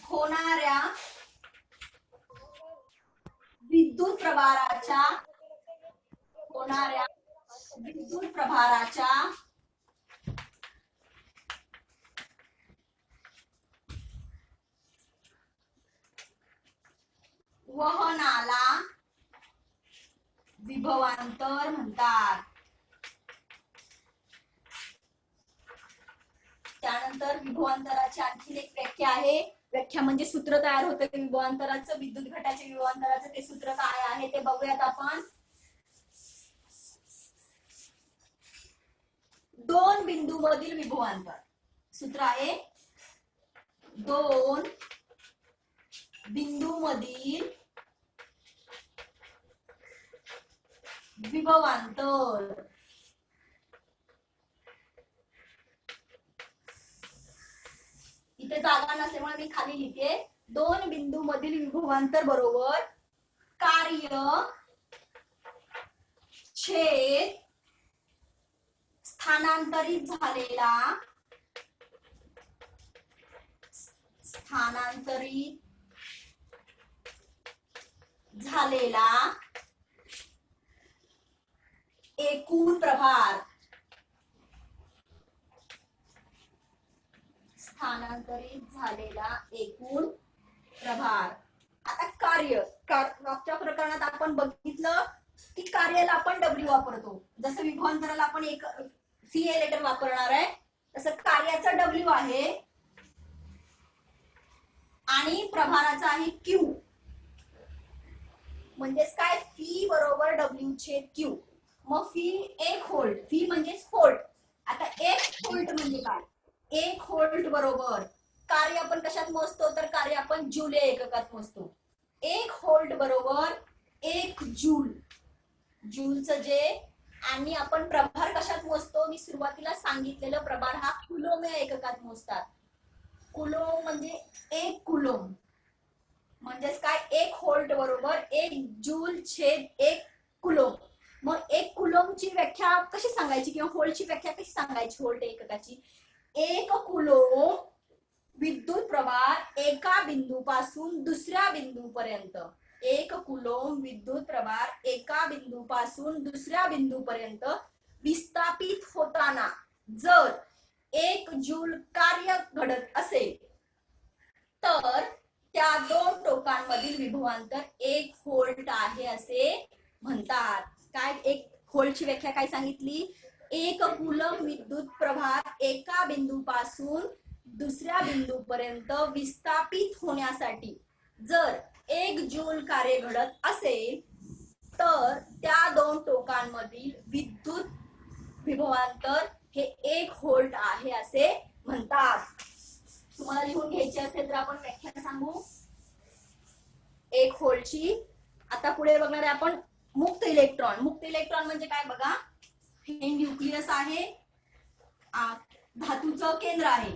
S3: होणाऱ्या विद्युत प्रभाराच्या वहनाला विभवांतर म्हणतात. त्यानंतर विभवांतराची आणखी एक व्याख्या आहे. व्याख्या म्हणजे सूत्र तयार होतं ते विभवांतराचं, विद्युत घटाचे विभवांतराचं ते सूत्र काय आहे ते बघूयात आपण. 2 बिंदू मधील विभवांतर. सूत्र आहे 2 बिंदू मधील विभवांतर. इथे जागा नसल्यामुळे मी खाली लिहिते 2 बिंदू मधील विभवांतर बरोबर कार्य छेद स्थानांतरित झालेला एकूण प्रभार. आता कार्य, मागच्या प्रकरणात आपण बघितलं की कार्याला आपण W वापरतो. जसं विभवांतराला आपण एक CA लेटर वापरणार आहे, तसं कार्याचा W आहे आणि प्रभाराचा आहे Q. म्हणजेच काय? फी बरोबर W छेद Q. मग फी 1 व्होल्ट, फी म्हणजेच व्होल्ट. आता 1 व्होल्ट म्हणजे काय? 1 व्होल्ट बरोबर कार्य आपण कशात मोजतो? तर कार्य आपण जूल या एककात मोजतो. 1 व्होल्ट बरोबर 1 जूल. जूलचं जे, आणि आपण प्रभार कशात मोजतो? मी सुरुवातीला सांगितलेलं प्रभार हा कुलोम या एककात मोजतात. कुलोम म्हणजे 1 कुलोम. म्हणजेच काय? 1 व्होल्ट बरोबर 1 जूल छेद 1 कुलोम. मग एक कुलोमची व्याख्या कशी सांगायची किंवा व्होल्टची व्याख्या कशी सांगायची व्होल्ट एककाची? एक कुलोम विद्युत प्रवाह एका बिंदूपासून दुसऱ्या बिंदूपर्यंत, एक कुलोम विद्युत प्रवाह एका बिंदूपासून दुसऱ्या बिंदूपर्यंत विस्थापित होताना जर 1 जूल कार्य घडत असेल तर त्या दोन टोकांमधील विभवांतर 1 व्होल्ट आहे असे म्हणतात. काय एक व्होल्टची व्याख्या काय सांगितली? एक कुलम विद्युत प्रवाह एका बिंदूपासून दुसऱ्या बिंदूपर्यंत विस्थापित होण्यासाठी जर 1 जूल कार्य घडत असेल तर त्या दोन टोकांमधील विद्युत विभवांतर हे 1 व्होल्ट आहे असे म्हणतात. तुम्हाला लिहून घ्यायची असेल तर आपण व्याख्या सांगू 1 व्होल्टची. आता पुढे बघणार आहे आपण मुक्त इलेक्ट्रॉन. मुक्त इलेक्ट्रॉन म्हणजे काय बघा, हे न्यूक्लियस आहे, धातूचं केंद्र आहे.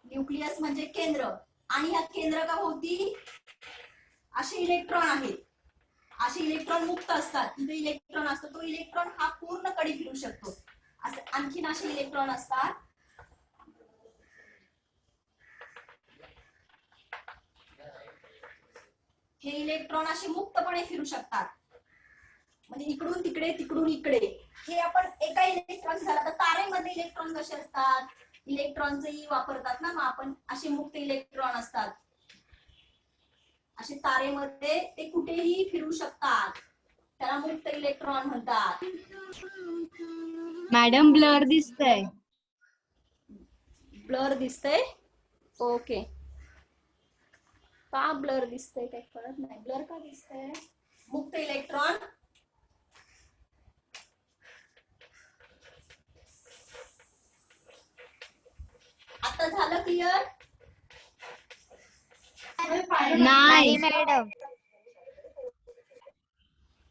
S3: न्यूक्लियस म्हणजे केंद्र आणि या केंद्रकाभोवती असे इलेक्ट्रॉन आहेत. असे इलेक्ट्रॉन मुक्त असतात. तिथे इलेक्ट्रॉन असतो, तो इलेक्ट्रॉन हा पूर्ण कडे फिरू शकतो. असे आणखीन असे इलेक्ट्रॉन असतात. हे इलेक्ट्रॉन असे मुक्तपणे फिरू शकतात, म्हणजे इकडून तिकडे तिकडून इकडे. हे आपण एका इलेक्ट्रॉन झाला तर तारेमध्ये इलेक्ट्रॉन कसे असतात, इलेक्ट्रॉनचाही वापरतात ना, मग आपण असे मुक्त इलेक्ट्रॉन असतात. असे तारेमध्ये ते कुठेही फिरू शकतात, त्याला मुक्त इलेक्ट्रॉन म्हणतात.
S4: मॅडम ब्लर दिसतंय.
S3: ब्लर दिसतंय? ओके. का ब्लर दिसतंय काही कळत नाही. ब्लर का दिसतंय? मुक्त इलेक्ट्रॉन आता झालं क्लिअर?
S4: नाही
S5: मॅडम.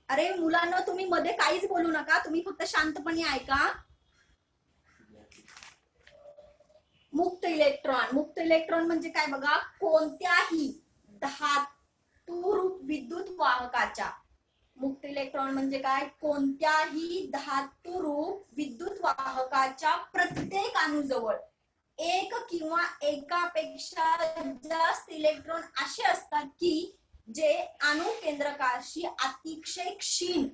S3: अरे मुलांना तुम्ही मध्ये काहीच बोलू नका, तुम्ही फक्त शांतपणे ऐका. मुक्त इलेक्ट्रॉन, मुक्त इलेक्ट्रॉन म्हणजे काय बघा, कोणत्याही धातुरूप विद्युत वाहकाच्या, मुक्त इलेक्ट्रॉन म्हणजे काय, कोणत्याही धातुरूप विद्युत वाहकाच्या प्रत्येक अणूजवळ एक किंवा एकापेक्षा जास्त इलेक्ट्रॉन असे असतात की जे अणु केंद्रकाशी अतिशय क्षीण,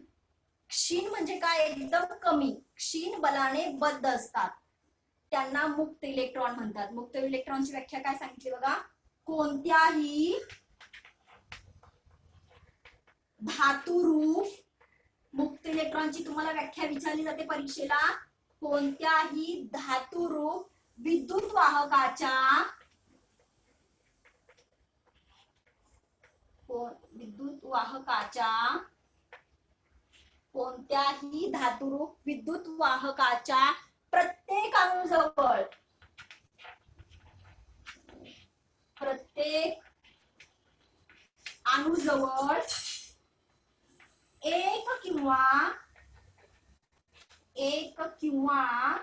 S3: क्षीण म्हणजे काय, एकदम कमी, क्षीण बलाने बद्ध असतात. त्यांना मुक्त इलेक्ट्रॉन म्हणतात. मुक्त इलेक्ट्रॉनची व्याख्या काय सांगितली बघा, कोणत्याही धातुरूप, मुक्त इलेक्ट्रॉनची तुम्हाला व्याख्या विचारली जाते परीक्षेला, कोणत्याही धातुरूप विद्युत वाहकाच्या, कोणत्याही धातुरूप विद्युत वाहकाच्या प्रत्येक अणूजवळ, प्रत्येक अणूजवळ एक किंवा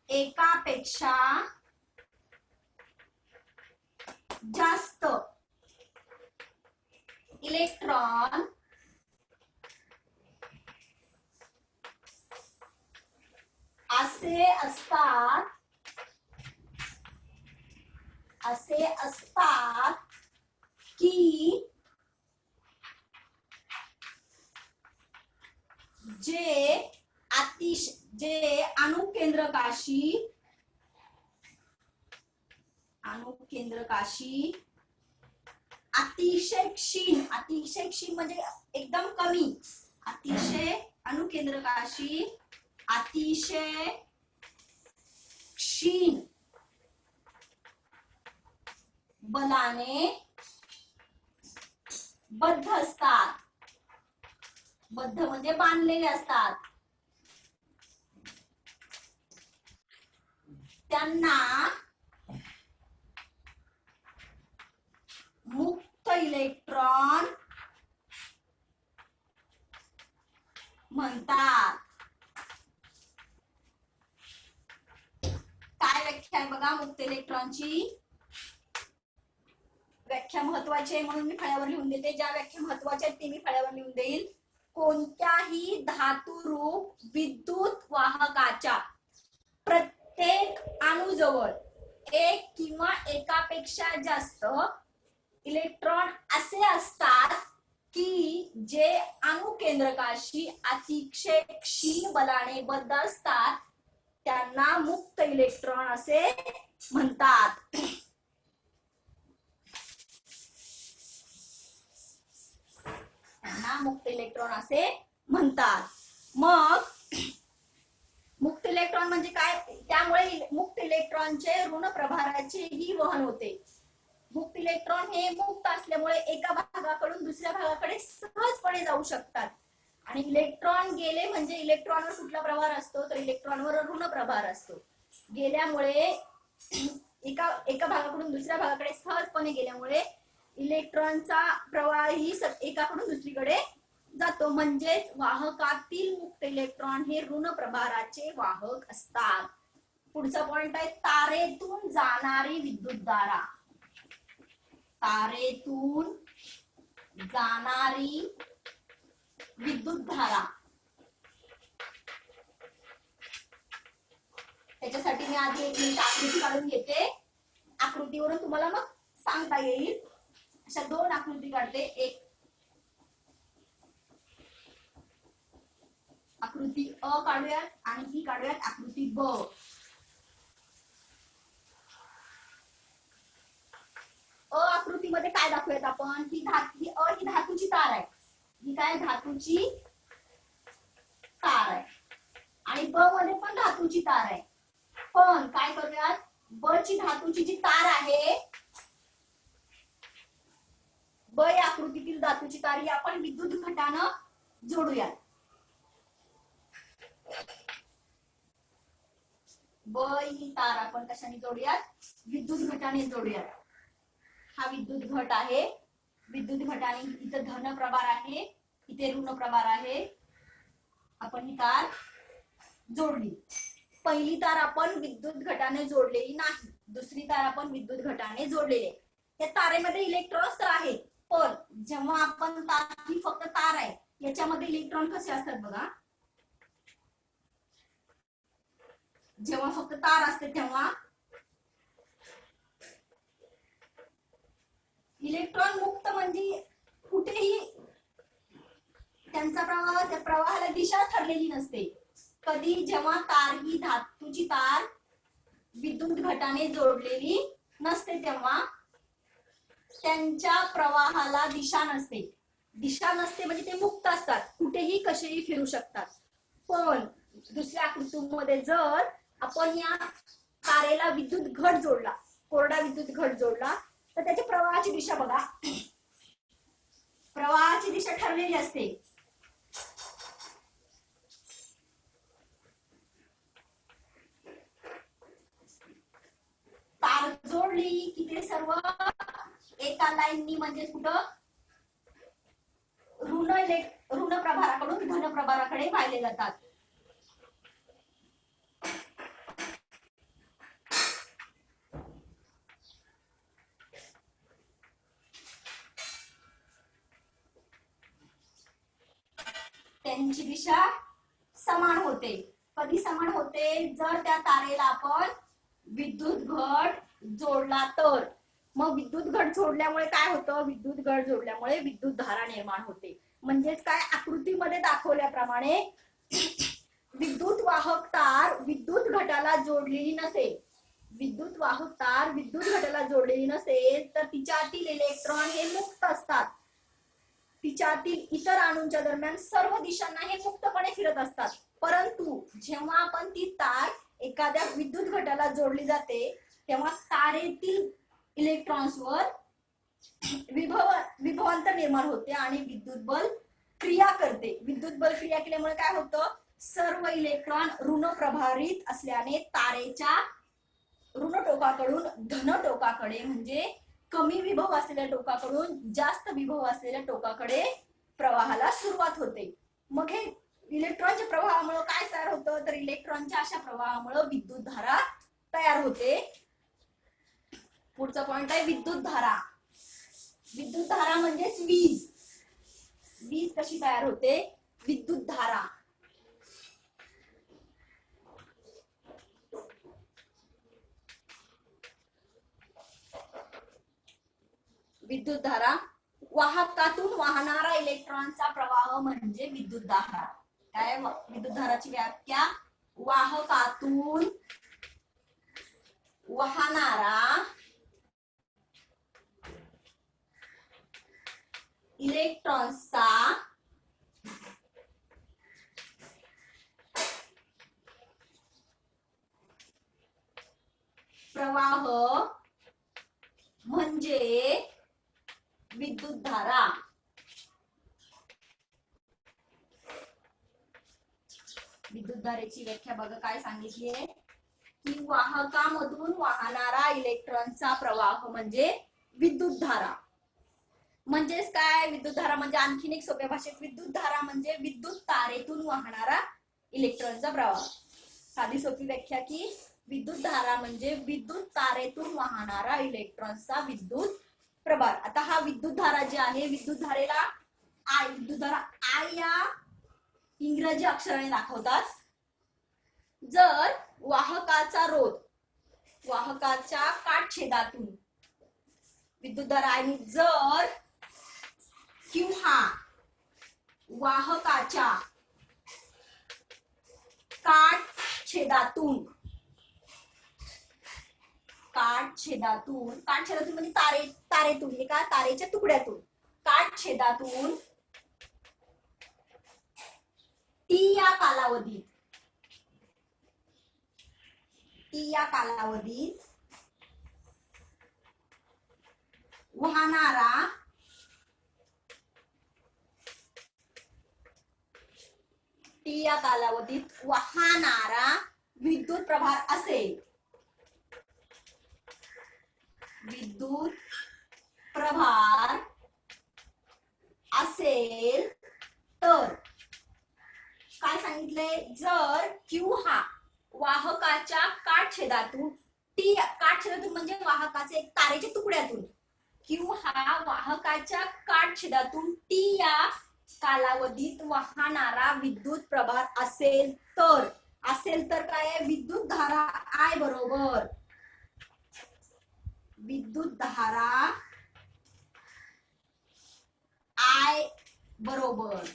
S3: एकापेक्षा जास्त इलेक्ट्रॉन असे असतात की जे अणुकेंद्रकाशी अतिशय क्षीण, अतिशय क्षीण म्हणजे एकदम कमी, अतिशय अणुकेंद्रकाशी अतिशय क्षीण बलाने बद्ध असतात. बद्ध म्हणजे बांधलेले असतात. त्यांना मुक्त इलेक्ट्रॉन म्हणतात. काय व्याख्या आहे बघा मुक्त इलेक्ट्रॉनची? व्याख्या महत्वाची आहे म्हणून मी फळ्यावर लिहून देते. ज्या व्याख्या महत्वाच्या आहेत ते मी फळ्यावर लिहून देईल. कोणत्याही धातुरूप विद्युत वाहकाच्या प्रत्येक अणुजवळ एक किंवा एकापेक्षा जास्त इलेक्ट्रॉन असे असतात की जे अणुकेंद्रकाशी अतिशय क्षीण बलाने बद्ध असतात, त्यांना मुक्त इलेक्ट्रॉन असे म्हणतात. त्यांना मुक्त इलेक्ट्रॉन असे म्हणतात. मग मुक्त इलेक्ट्रॉन म्हणजे काय? त्यामुळे मुक्त इलेक्ट्रॉनचे ऋण प्रभाराचेही वहन होते. मुक्त इलेक्ट्रॉन हे मुक्त असल्यामुळे एका भागाकडून दुसऱ्या भागाकडे सहजपणे जाऊ शकतात. आणि इलेक्ट्रॉन गेले म्हणजे इलेक्ट्रॉनवर कुठला प्रभार असतो? तर इलेक्ट्रॉनवर ऋण प्रभार असतो. गेल्यामुळे एका भागाकडून दुसऱ्या भागाकडे सहजपणे गेल्यामुळे इलेक्ट्रॉनचा प्रवाही एकाकडून दुसरीकडे जातो. म्हणजेच वाहकातील मुक्त इलेक्ट्रॉन हे ऋण प्रभाराचे वाहक असतात. पुढचा पॉइंट आहे तारेतून जाणारी विद्युतधारा. तारेतून जाणारी विद्युतधारा. त्याच्यासाठी मी आधी एक मिनिट आकृती काढून घेते. आकृतीवरून तुम्हाला मग सांगता येईल. अशा दोन आकृती काढते. एक आकृती अ काढूयात आणि ही काढूयात आकृती ब. अ आकृतीमध्ये काय दाखवूयात आपण? ही धातूची तार आहे. ही काय? धातूची तार आहे. आणि ब मध्ये पण धातूची तार आहे. पण काय करूयात? ब ची धातूची जी तार आहे, ब या आकृतीतील धातूची तार ही आपण विद्युत घटानं जोडूयात. ब ही तार आपण कशाने जोडूयात? विद्युत घटाने जोडूयात. हा विद्युत घट आहे. विद्युत घटाने इथं धन प्रभार आहे, इथे ऋण प्रभार आहे. आपण ही तार जोडली. पहिली तार आपण विद्युत घटाने जोडलेली नाही, दुसरी तार आपण विद्युत घटाने जोडलेली आहे. या तारेमध्ये इलेक्ट्रॉन्स तर आहेत, पण जेव्हा आपण ही फक्त तार आहे, याच्यामध्ये इलेक्ट्रॉन कसे असतात बघा. जेव्हा फक्त तार असते तेव्हा इलेक्ट्रॉन मुक्त म्हणजे कुठेही त्यांचा प्रवाह, त्या प्रवाहाला दिशा ठरलेली नसते. कधी जेव्हा तार ही धातूची तार विद्युत घटाने जोडलेली नसते तेव्हा त्यांच्या प्रवाहाला दिशा नसते. दिशा नसते म्हणजे ते मुक्त असतात, कुठेही कसेही फिरू शकतात. पण दुसऱ्या आकृतीमध्ये जर आपण या तारेला विद्युत घट जोडला, कोरडा विद्युत घट जोडला, तर त्याच्या प्रवाहाची दिशा बघा. प्रवाहाची दिशा ठरलेली असते. तार जोडली की ते सर्व एका लाईननी म्हणजे कुठं ऋण प्रभाराकडून धन प्रभाराकडे वाहिले जातात. त्यांची दिशा समान होते. कधी समान होते? जर त्या तारेला आपण विद्युत घट जोडला तर. मग विद्युत घट जोडल्यामुळे काय होतं? विद्युत घट जोडल्यामुळे विद्युत धारा निर्माण होते. म्हणजेच काय? आकृतीमध्ये दाखवल्याप्रमाणे विद्युत वाहक तार विद्युत घटाला जोडलेली नसेल, विद्युत वाहक तार विद्युत घटाला जोडलेली नसेल तर तिच्यातील इलेक्ट्रॉन हे मुक्त असतात. तिच्यातील इतर अणूंच्या दरम्यान सर्व दिशांना हे मुक्तपणे फिरत असतात. परंतु जेव्हा आपण ती तार एखाद्या विद्युत घटाला जोडली जाते तेव्हा तारेतील इलेक्ट्रॉन्सवर विभवांतर निर्माण होते आणि विद्युत बल क्रिया करते. विद्युत बल क्रिया केल्यामुळे काय होतं? सर्व इलेक्ट्रॉन ऋण प्रभारित असल्याने तारेच्या ऋण टोकाकडून धन टोकाकडे म्हणजे कमी विभव असलेल्या टोकाकडून जास्त विभव असलेल्या टोकाकडे प्रवाहाला सुरुवात होते. मग हे इलेक्ट्रॉनच्या प्रवाहामुळे काय तयार होतं? तर इलेक्ट्रॉनच्या अशा प्रवाहामुळे विद्युत धारा तयार होते. पुढचा पॉइंट आहे विद्युत धारा. विद्युत धारा म्हणजेच वीज. वीज कशी तयार होते? विद्युत धारा. विद्युत धारा, वाहकातून वाहणारा इलेक्ट्रॉनचा प्रवाह म्हणजे विद्युत धारा. काय विद्युत धाराची व्याख्या? वाहकातून वाहणारा इलेक्ट्रॉन्सचा प्रवाह म्हणजे विद्युत धारा. विद्युत धारेची व्याख्या बघा काय सांगितली आहे की वाहकामधून वाहणारा इलेक्ट्रॉनचा प्रवाह म्हणजे विद्युत धारा. म्हणजेच काय? विद्युत धारा म्हणजे आणखीन एक सोप्या भाषेत विद्युत धारा म्हणजे विद्युत तारेतून वाहणारा इलेक्ट्रॉनचा प्रवाह. साधी सोपी व्याख्या की विद्युत धारा म्हणजे विद्युत तारेतून वाहणारा इलेक्ट्रॉनचा विद्युत प्रभार. आता हा विद्युत धारा जी आहे, विद्युत धारेला आय, विद्युत धारा आय या इंग्रजी अक्षराने दाखवतात. जर वाहकाचा रोध वाहकाच्या काटछेदातून विद्युत धारा आणि जर Q हा वाहकाच्या काटछेदातून म्हणजे तारेतून हे का तारेच्या तुकड्यातून काटछेदातून T या कालावधीत वाहणारा विद्युत प्रभार असेल. विद्युत प्रभार असेल तर काय सांगितलंय? जर Q हा वाहकाच्या काटछेदातून काटछेदातून म्हणजे वाहकाचे एक तारेच्या तुकड्यातून Q हा वाहकाच्या काटछेदातून T या कालावधीत वाहणारा विद्युत प्रभार असेल तर काय आहे? विद्युत धारा I बरोबर विद्युत धारा I बरोबर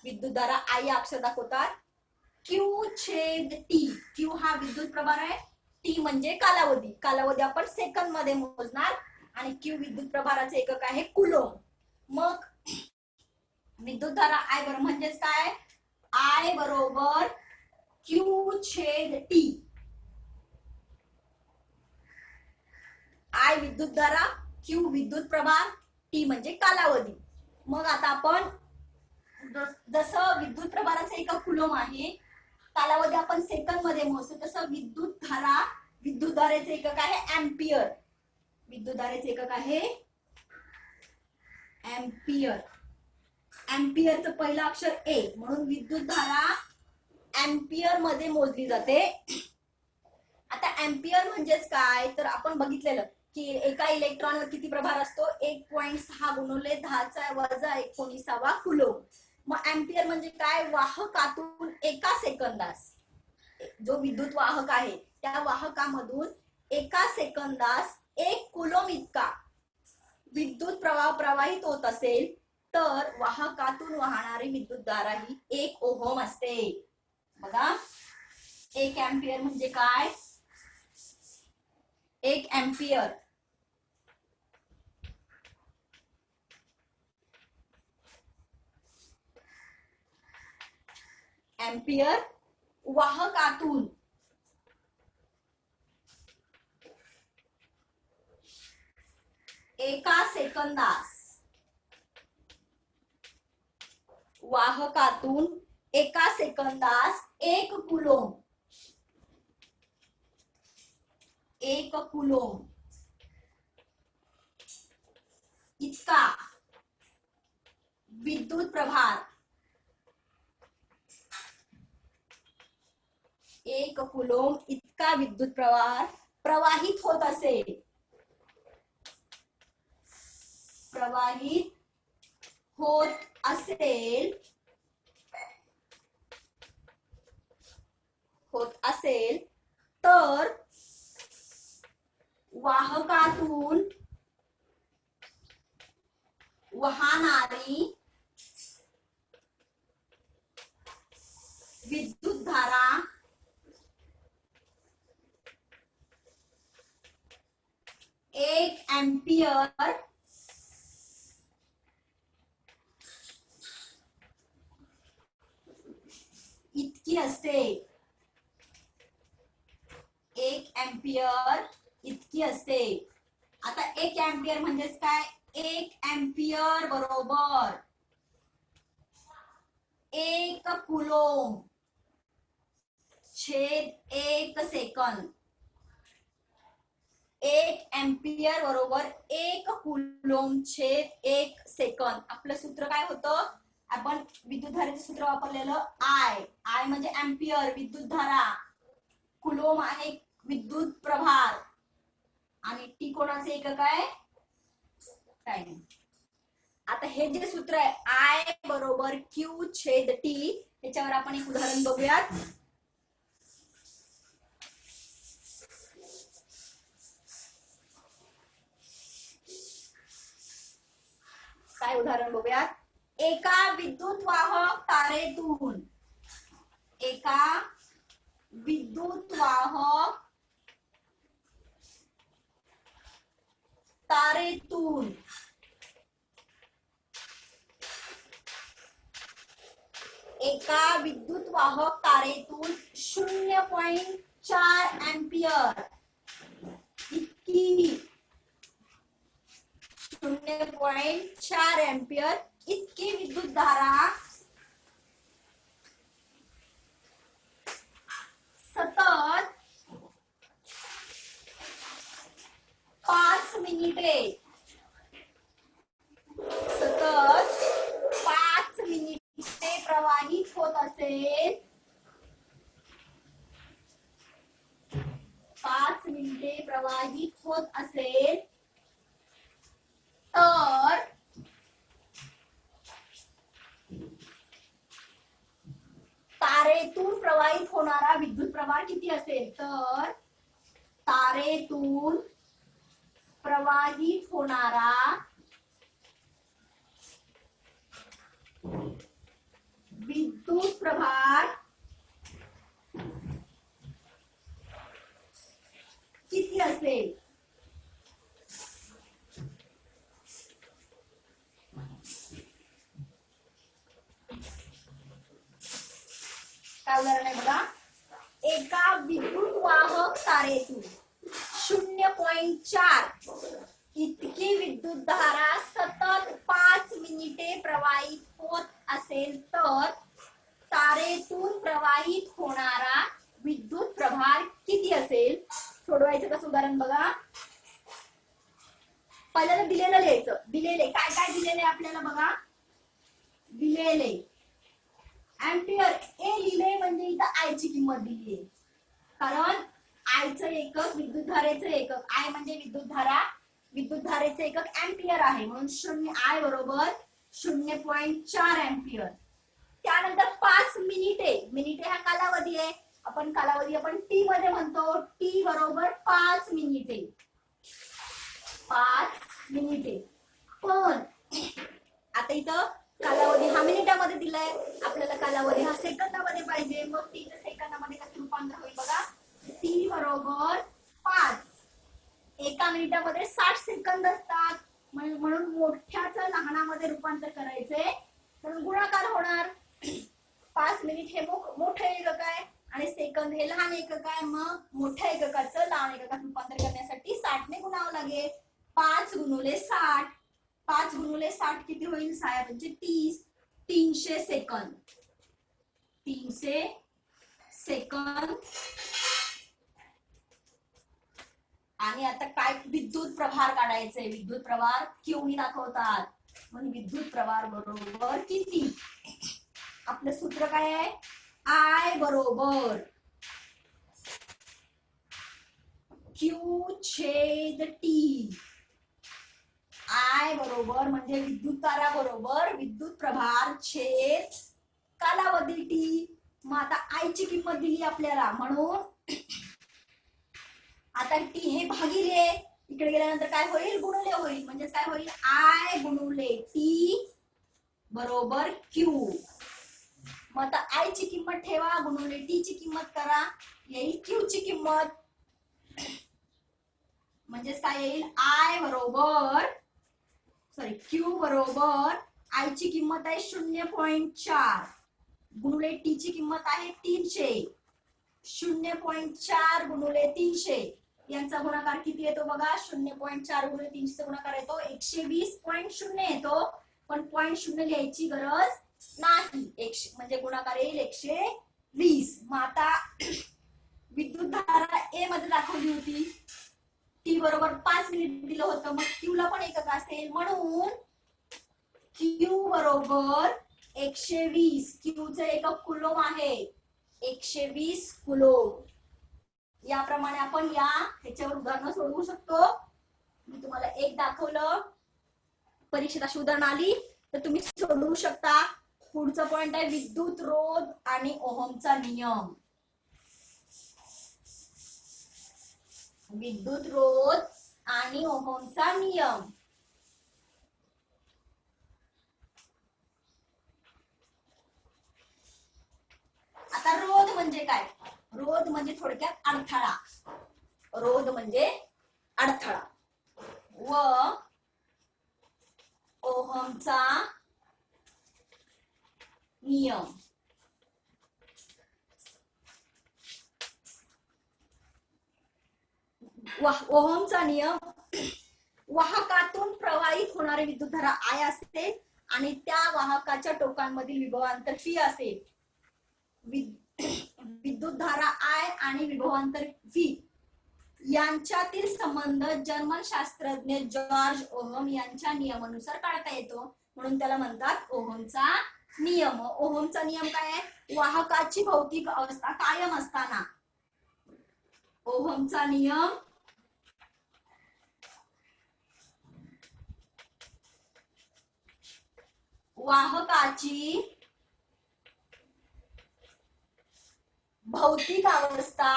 S3: विद्युत धारा I या अक्षर दाखवतात Q छेद T. Q हा विद्युत प्रभार आहे, T म्हणजे कालावधी आपण सेकंद मध्ये मोजणार आणि Q विद्युत प्रभाराचे एकक आहे कुलोम. मग विद्युत धारा I बरोबर म्हणजेच काय? I बरोबर Q छेद T. I विद्युत धारा, Q विद्युत प्रभार, T म्हणजे कालावधी. मग आता आपण जसं विद्युत प्रभाराचे एकक कुलोम आहे, कालावधी आपण सेकंद मध्ये मोजतो, तसं विद्युत धारेचे एकक आहे एम्पियर. विद्युत धारेचे एकक आहे एम्पियर. एम्पियरचं पहिलं अक्षर A म्हणून विद्युत धारा एम्पियर मध्ये मोजली जाते. आता एम्पियर म्हणजेच काय तर आपण बघितलेलं की एका इलेक्ट्रॉनवर किती प्रभार असतो? 1.6 गुणिले 10⁻⁻19 कुलोम. मग एम्पियर म्हणजे काय? वाहकातून एका सेकंदास, जो विद्युत वाहक आहे त्या वाहकामधून एका सेकंदास 1 कुलोम इतका विद्युत प्रवाह प्रवाहित होत असेल तर वाहकातून वाहणारी विद्युत धारा ही 1 ओहम असते. बघा 1 एम्पियर म्हणजे काय? 1 एम्पियर वाहकातून एका सेकंदास 1 कुलोम इतका विद्युत प्रभार 1 कुलोम इतका विद्युत प्रवाह प्रवाहित होत होत असेल तर वाहकातून वाहणारी विद्युतधारा 1 एंपियर इतकी असते. 1 एंपियर इतकी असते. आता 1 एंपियर म्हणजेच काय? 1 एंपियर बरोबर 1 कुलोम छेद 1 सेकंद. 1 एंपियर बरोबर 1 कुलोम छेद 1 सेकंद. आपलं सूत्र काय होतं? आपण विद्युतधारेचं सूत्र वापरलेलं आय म्हणजे एंपियर विद्युतधारा, कुलोम आहे विद्युत प्रभार आणि टी कोणाचे एकक आहे? काय नाही. आता हे जे सूत्र आहे आय बरोबर क्यू छेद टी, त्याच्यावर आपण एक उदाहरण बघूयात. काय उदाहरण बघूयात? एका विद्युतवाहक तारेतून एका विद्युतवाहक तारेतून 0.4 एंपियर इतकी 0.4 एंपियर इतकी विद्युतधारा सतत 5 मिनिटे प्रवाहित होत असेल 5 मिनिटे प्रवाहित होत असेल तर तारेतून प्रवाहित होणारा विद्युत प्रवाह किती असेल? तर तारेतून प्रवाहित होणारा विद्युत प्रभार किती असेल? काय उदाहरण आहे बघा. एका विद्युतवाहक तारेतून 0.4 इतकी विद्युतधारा सतत 5 मिनिटे प्रवाहित होत असेल तर तारेतून प्रवाहित होणारा विद्युत प्रभार किती असेल? सोडवायचं कसं उदाहरण बघा. पहिल्यांदा दिलेलं लिहायचं. दिलेले काय काय दिलेले आपल्याला बघा. दिलेले एंपियर ए लिहिले म्हणजे इथं आयची किंमत दिली आहे, कारण आयचं एकक विद्युतधारेचं एकक. आय म्हणजे विद्युतधारा, विद्युतधारेचं एकक एंपियर आहे, म्हणून आय बरोबर 0.4 एंपियर. त्यानंतर 5 मिनिटे हा कालावधी आहे. आपण टी मध्ये म्हणतो. टी बरोबर 5 मिनिटे. 5 मिनिटे. पण आता इथं कालावधी हा मिनिटामध्ये दिलाय, आपल्याला कालावधी हा सेकंदामध्ये पाहिजे. मग टी सेकंदामध्ये कसं रूपांतर होईल बघा. टी बरोबर 5. एका मिनिटामध्ये 60 सेकंद असतात, म्हणून मोठ्याचं लहानामध्ये रूपांतर करायचंय, म्हणून गुणाकार होणार. 5 मिनिट हे मोठं एकक आहे आणि सेकंद हे लहान एकक आहे. मग मोठ्या एककाचं लहान एककात रूपांतर करण्यासाठी 60 ने गुणावं लागेल. 5 गुणुले 60. 5 गुणुले 60 किती होईल? 6×5 = 30. 300 सेकंद. 300 सेकंद. आणि आता काय विद्युत प्रभार काढायचंय. विद्युत प्रभार क्यू नी दाखवतात, म्हणून विद्युत प्रभार बरोबर किती? आपलं सूत्र काय आहे? आय बरोबर क्यू छेद टी. आय आय बरोबर म्हणजे विद्युतधारा बरोबर विद्युत प्रभार छेद कालावधी टी. मग आता आय ची किंमत दिली आपल्याला म्हणून आता टी हे भागिले इकडे गेल्यानंतर काय होईल गुणुले होईल म्हणजे काय होईल आय गुणुले टी बरोबर क्यू. मग आता आय ची किंमत ठेवा गुणुले टी ची किंमत करा येईल क्यू ची किंमत म्हणजेच काय येईल आय बरोबर सॉरी क्यू बरोबर आय ची किंमत आहे 0.4 गुणुले टी ची किंमत आहे 300. 0.4 गुणुले 300 यांचा गुणाकार किती येतो बघा 0.4 गुणिले 300 चा गुणाकार येतो 120.0 येतो पण 0.0 लिहायची गरज नाही म्हणजे गुणाकार येईल 120. मग आता विद्युतधारा ए मध्ये दाखवली होती टी बरोबर 5 मिनिट दिलं होतं मग क्यू ला पण एकक असेल म्हणून क्यू बरोबर 120 क्यूचं एकक कुलोम आहे 120 कुलोम. याप्रमाणे आपण ह्याच्यावर उदाहरणं सोडवू शकतो. मी तुम्हाला एक दाखवलं परीक्षेत अशी उदाहरण आली तर तुम्ही सोडवू शकता. पुढचा पॉइंट आहे विद्युत रोध आणि ओहमचा नियम. विद्युत रोध आणि ओहमचा नियम. आता रोध म्हणजे काय रोध म्हणजे थोडक्यात अडथळा. रोध म्हणजे अडथळा व ओहमचा नियम. ओहमचा नियम वाहकातून प्रवाहित होणारी विद्युतधारा आय असते आणि त्या वाहकाच्या टोकांमधील विभवांतर फी असेल. विद्युतधारा आय आणि विभवांतर फी यांच्यातील संबंध जर्मन शास्त्रज्ञ जॉर्ज ओहम यांच्या नियमानुसार काढता येतो म्हणून त्याला म्हणतात ओहमचा नियम. ओहमचा नियम काय आहे वाहकाची भौतिक अवस्था कायम असताना ओहमचा नियम वाहकाची भौतिक अवस्था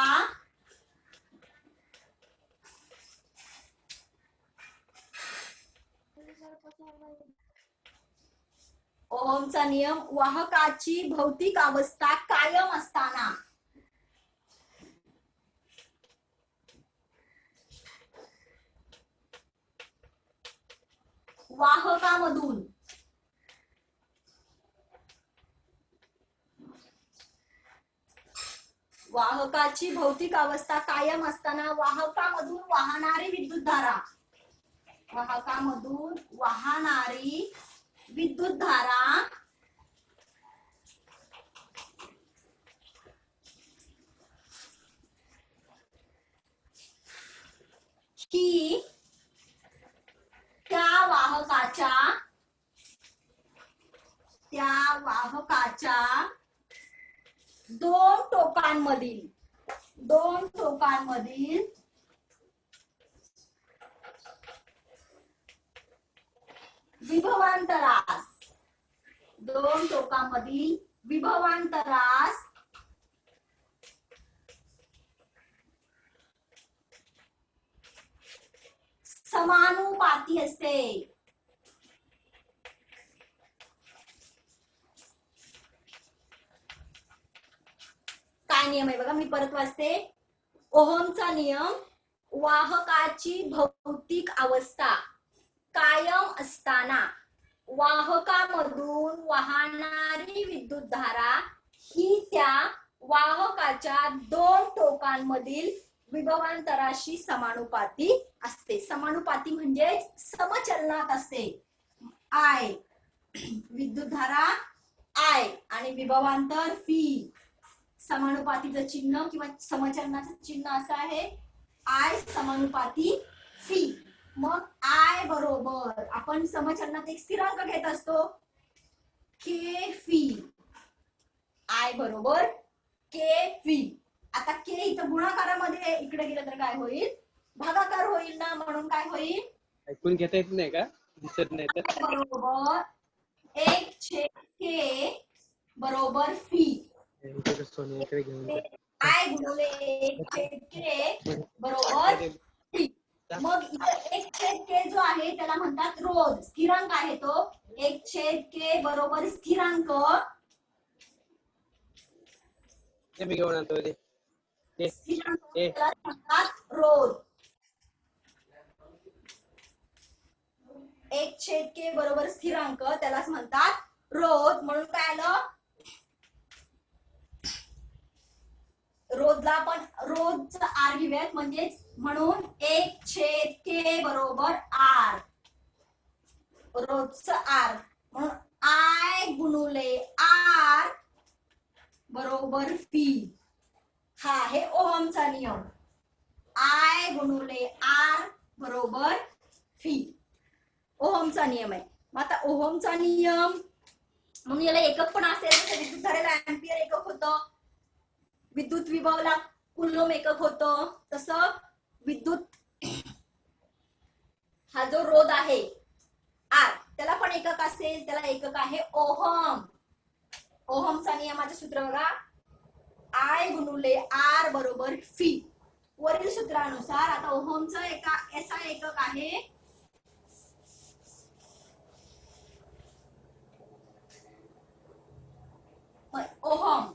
S3: ओहमचा नियम वाहकाची भौतिक अवस्था कायम असताना वाहकामधून वाहकाची भौतिक अवस्था कायम असताना वाहकामधून वाहणारी विद्युतधारा वाहकामधून वाहणारी विद्युतधारा ही त्या वाहकाच्या दोन टोकांमधील विभवांतरास समानुपाती असते. काय नियम आहे बघा मी परत वाचते. ओहमचा नियम वाहकाची भौतिक अवस्था कायम असताना वाहकामधून वाहणारी विद्युतधारा ही त्या वाहकाच्या दोन टोकांमधील विभवांतराशी समानुपाती असते. समानुपाती म्हणजे समचलनात असते. आय विद्युतधारा आय आणि विभवांतर फी समानुपातीचं चिन्ह किंवा समचलनाचं चिन्ह असं आहे आय समानुपाती फी. मग आय बरोबर आपण समचलनात एक स्थिरांक घेत असतो के फी. आय बरोबर के फी. आता के इथं गुणाकारामध्ये इकडे गेलं तर काय होईल भागाकार होईल ना म्हणून काय होईल
S5: ऐकून घेता येत नाही का दिसत नाही तर
S3: बरोबर 1/k बरोबर फी.
S5: इकडे सोन्याकडे घेऊन जा.
S3: आय गुणिले 1/k बरोबर फी. मग इथं 1/k जो आहे त्याला म्हणतात रोध, स्थिरांक आहे तो. 1/k बरोबर स्थिरांक.
S5: ते मी घेऊन आणतो ते
S3: स्थिरांक त्याला म्हणतात रोध. 1/k बरोबर स्थिरांक त्यालाच म्हणतात रोध. म्हणून काय आलं, रोधला आपण रोधचं आर घेऊयात, म्हणजेच म्हणून 1/k बरोबर आर, रोधचं आर. म्हणून आय गुणुले आर बरोबर फी. हा आहे ओहमचा नियम. आय गुणुले आर बरोबर फी, ओहमचा नियम आहे. मग आता ओहमचा नियम म्हणून याला एकक पण असेल, जसं विद्युतधारेला अँपियर एकक होतं, विद्युत विभवला कुलोम एकक होतं, तसं विद्युत हा जो रोध आहे आर त्याला पण एकक असेल, त्याला एकक आहे ओहम. ओहमचा नियमाचे सूत्र बघा, आय गुणुले आर बरोबर फी. वरील सूत्रानुसार आता ओहमचं एसा एकक आहे ओहम.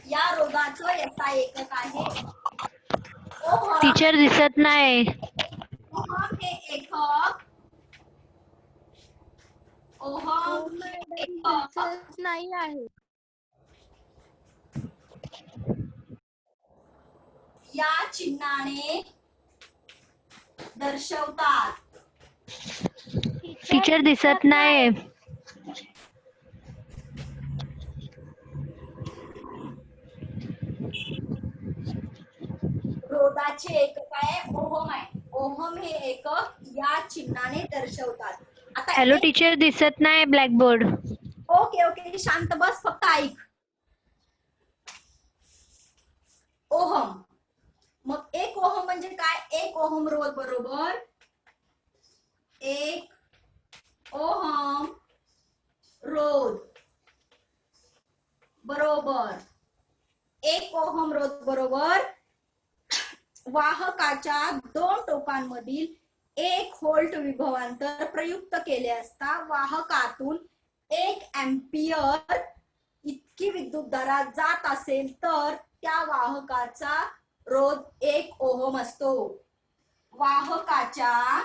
S3: या रोधाचं एसा एकक आहे ओहम.
S4: टीचर दिसत नाही.
S3: ओहम हे एकक, ओहम हे एकक
S4: नाही आहे.
S3: या चिन्हाने दर्शवतात.
S4: टीचर दिसत नाही.
S3: रोधाचे एकक आहे ओहम आहे. ओहम हे एकक या चिन्हाने दर्शवतात. आता
S4: हॅलो टीचर दिसत नाही ब्लॅकबोर्ड.
S3: ओके ओके शांत बस, फक्त ऐक. ओहम, मग 1 ओहम म्हणजे काय, 1 ओहम रोध बरोबर 1 ओहम रोध बरोबर 1 ओहम रोध बरोबर वाहकाच्या 2 टोकांमधील 1 व्होल्ट विभवांतर प्रयुक्त केले असता वाहकातून 1 अँपियर इतकी विद्युतधारा जात असेल तर त्या वाहकाचा रोध 1 ओहम असतो. वाहकाच्या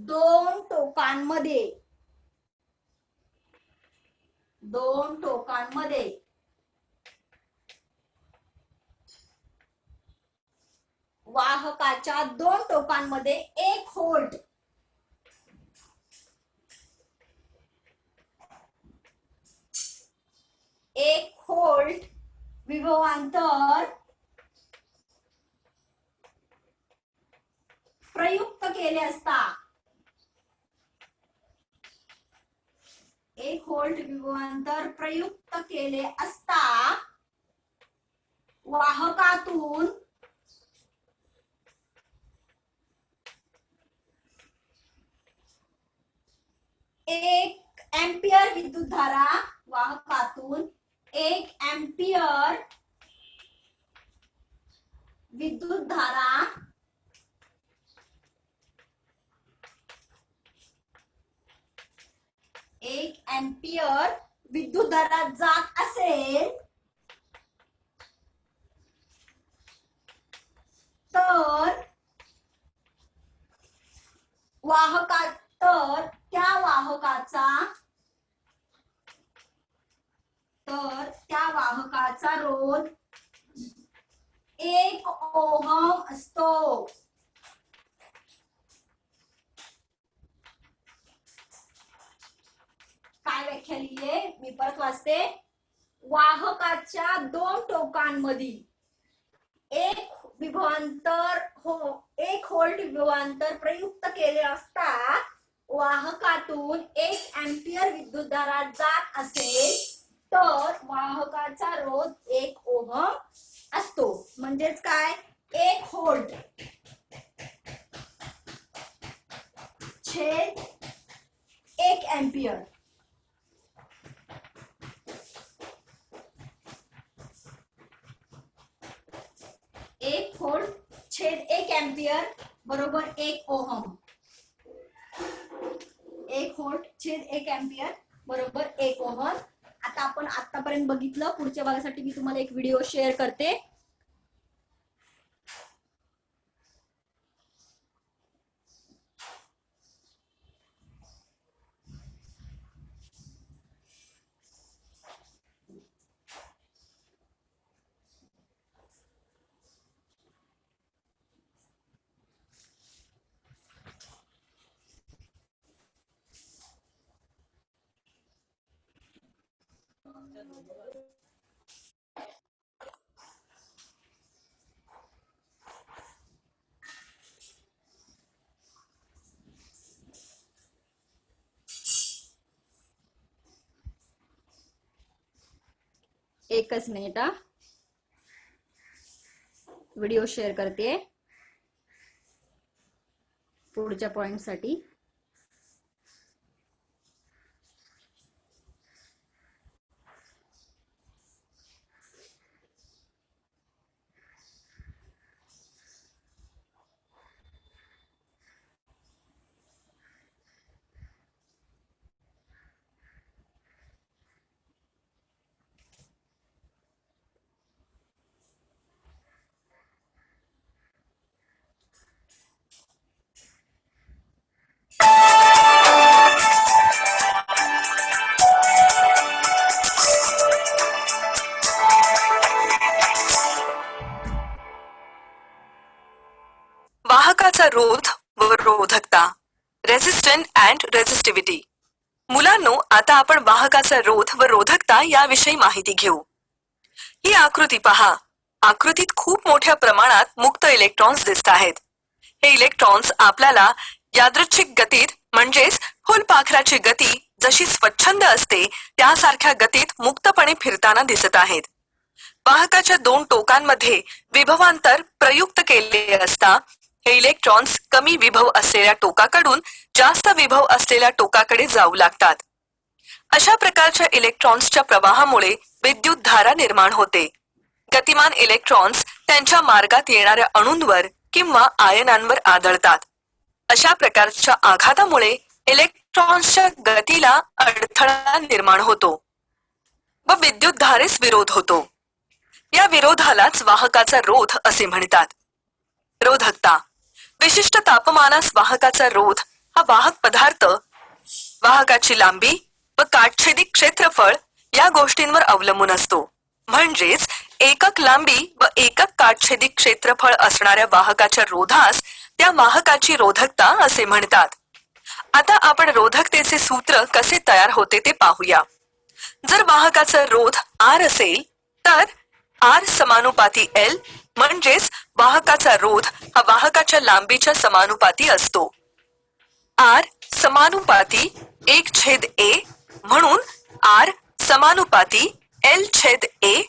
S3: 2 टोकांमध्ये वाहकाच्या 2 टोकांमध्ये 1 व्होल्ट विभवांतर प्रयुक्त केले असता 1 व्होल्ट विभवांतर प्रयुक्त केले असता वाहकातून 1 अँपियर विद्युतधारा, वाहकातून 1 अँपियर विद्युतधारा जात असेल तर त्या वाहकाचा रोध 1 ओहम असतो. काय व्याख्या लिहिली मी परत वाचते. वाहकाच्या 2 टोकांमधील 1 व्होल्ट विभवांतर प्रयुक्त केले असता वाहकातून 1 अँपियर विद्युतधारा जात असेल तर वाहकाचा रोध 1 ओहम असतो. म्हणजेच काय, 1 व्होल्ट छेद 1 एम्पियर. एक व्होल्ट छेद 1 एम्पियर बरोबर 1 ओहम. 1 व्होल्ट छेद 1 एम्पियर बरोबर 1 ओहम. आता आपण आतापर्यंत बघितलं. पुढच्या भागासाठी मी तुम्हाला एक व्हिडिओ शेअर करते. एकच मिनिट हा. व्हिडिओ शेअर करते पुढच्या पॉइंट साठी.
S2: वाहकाचा रोध व रोधकता, रेझिस्टंट अँड रेझिस्टिव्हिटी. मुलांनो, आता आपण वाहकाचा रोध व रोधकता याविषयी माहिती घेऊ. ही आकृती पहा. आकृतीत खूप मोठ्या प्रमाणात मुक्त इलेक्ट्रॉन्स दिसत आहेत. हे इलेक्ट्रॉन्स आपल्याला यादृच्छिक गतीत म्हणजेच फुलपाखराची गती जशी स्वच्छंद असते त्यासारख्या गतीत मुक्तपणे फिरताना दिसत आहेत. वाहकाच्या दोन टोकांमध्ये विभवांतर प्रयुक्त केले असता हे इलेक्ट्रॉन्स कमी विभव असलेल्या टोकाकडून जास्त विभव असलेल्या टोकाकडे जाऊ लागतात. अशा प्रकारच्या इलेक्ट्रॉन्सच्या प्रवाहामुळे विद्युत धारा निर्माण होते. गतिमान इलेक्ट्रॉन्स त्यांच्या मार्गात येणाऱ्या अणूंवर किंवा आयनांवर आदळतात. अशा प्रकारच्या आघातामुळे इलेक्ट्रॉन्सच्या गतीला अडथळा निर्माण होतो व विद्युत धारेस विरोध होतो. या विरोधालाच वाहकाचा रोध असे म्हणतात. रोधकता. विशिष्ट तापमानास वाहकाचा रोध हा वाहक पदार्थ, वाहकाची लांबी व काटछेदिक क्षेत्रफळ या गोष्टींवर अवलंबून असतो. म्हणजेच एकक लांबी व एकक काटछेदिक क्षेत्रफळ असणाऱ्या वाहकाच्या रोधास त्या वाहकाची रोधकता असे म्हणतात. आता आपण रोधकतेचे सूत्र कसे तयार होते ते पाहूया. जर वाहकाचा रोध R असेल तर R समानुपाती L म्हणजेच वाहकाचा रोध हा वाहकाच्या लांबीच्या समानुपाती असतो. R समानुपाती 1/A म्हणून R समानुपाती L/A.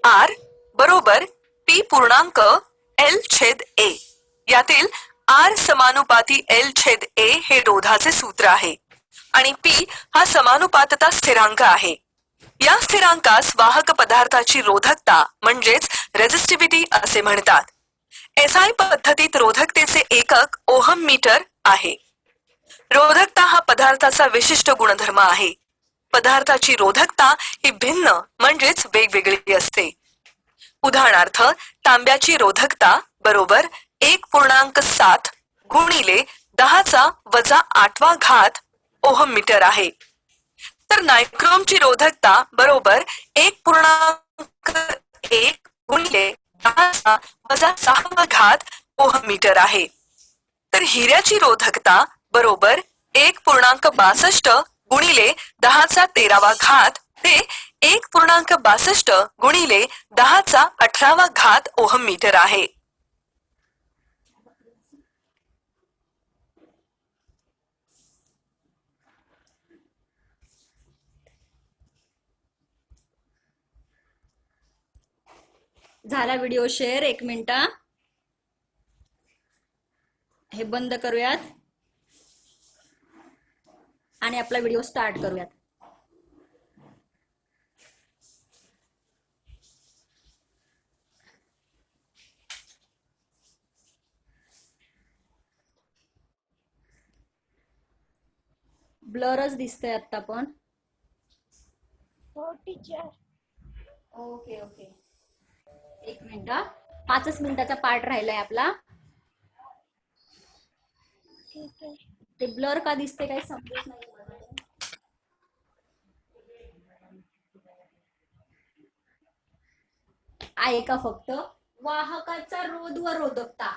S2: R बरोबर P पूर्णांक L/A. यातील R समानुपाती L/A हे रोधाचे सूत्र आहे आणि P हा समानुपातता स्थिरांक आहे. या स्थिरांकास वाहक पदार्थाची रोधकता म्हणजेच रेझिस्टिव्हिटी असे म्हणतात. SI पद्धतीत रोधकतेचे एकक ओहम मीटर आहे. रोधकता हा पदार्थाचा विशिष्ट गुणधर्म आहे. पदार्थाची रोधकता ही भिन्न म्हणजेच वेगवेगळी असते. उदाहरणार्थ तांब्याची रोधकता बरोबर 1.7 गुणिले 10⁻⁸ ओहम मीटर आहे. तर नायक्रोमची रोधकता बरोबर 1.1 गुणिले 10⁻⁶ ओहम मीटर आहे. तर हिऱ्याची रोधकता बरोबर 1.62 गुणिले 10⁻13 ते 1.62 गुणिले 10⁻18 ओहम मीटर आहे.
S3: झाला व्हिडिओ शेअर. 1 मिनिट हे बंद करूयात. आणि आपला व्हिडिओ स्टार्ट करूयात. ब्लरच दिसतंय आता पण.
S6: हो टीचर.
S3: ओके ओके, एक मिनिट हा. 5च मिनिटाचा पार्ट राहिलाय आपला.
S6: ठीक आहे.
S3: ते ब्लर का दिसते काही समजत नाही मला. ऐका फक्त. वाहकाचा रोध व रोधकता.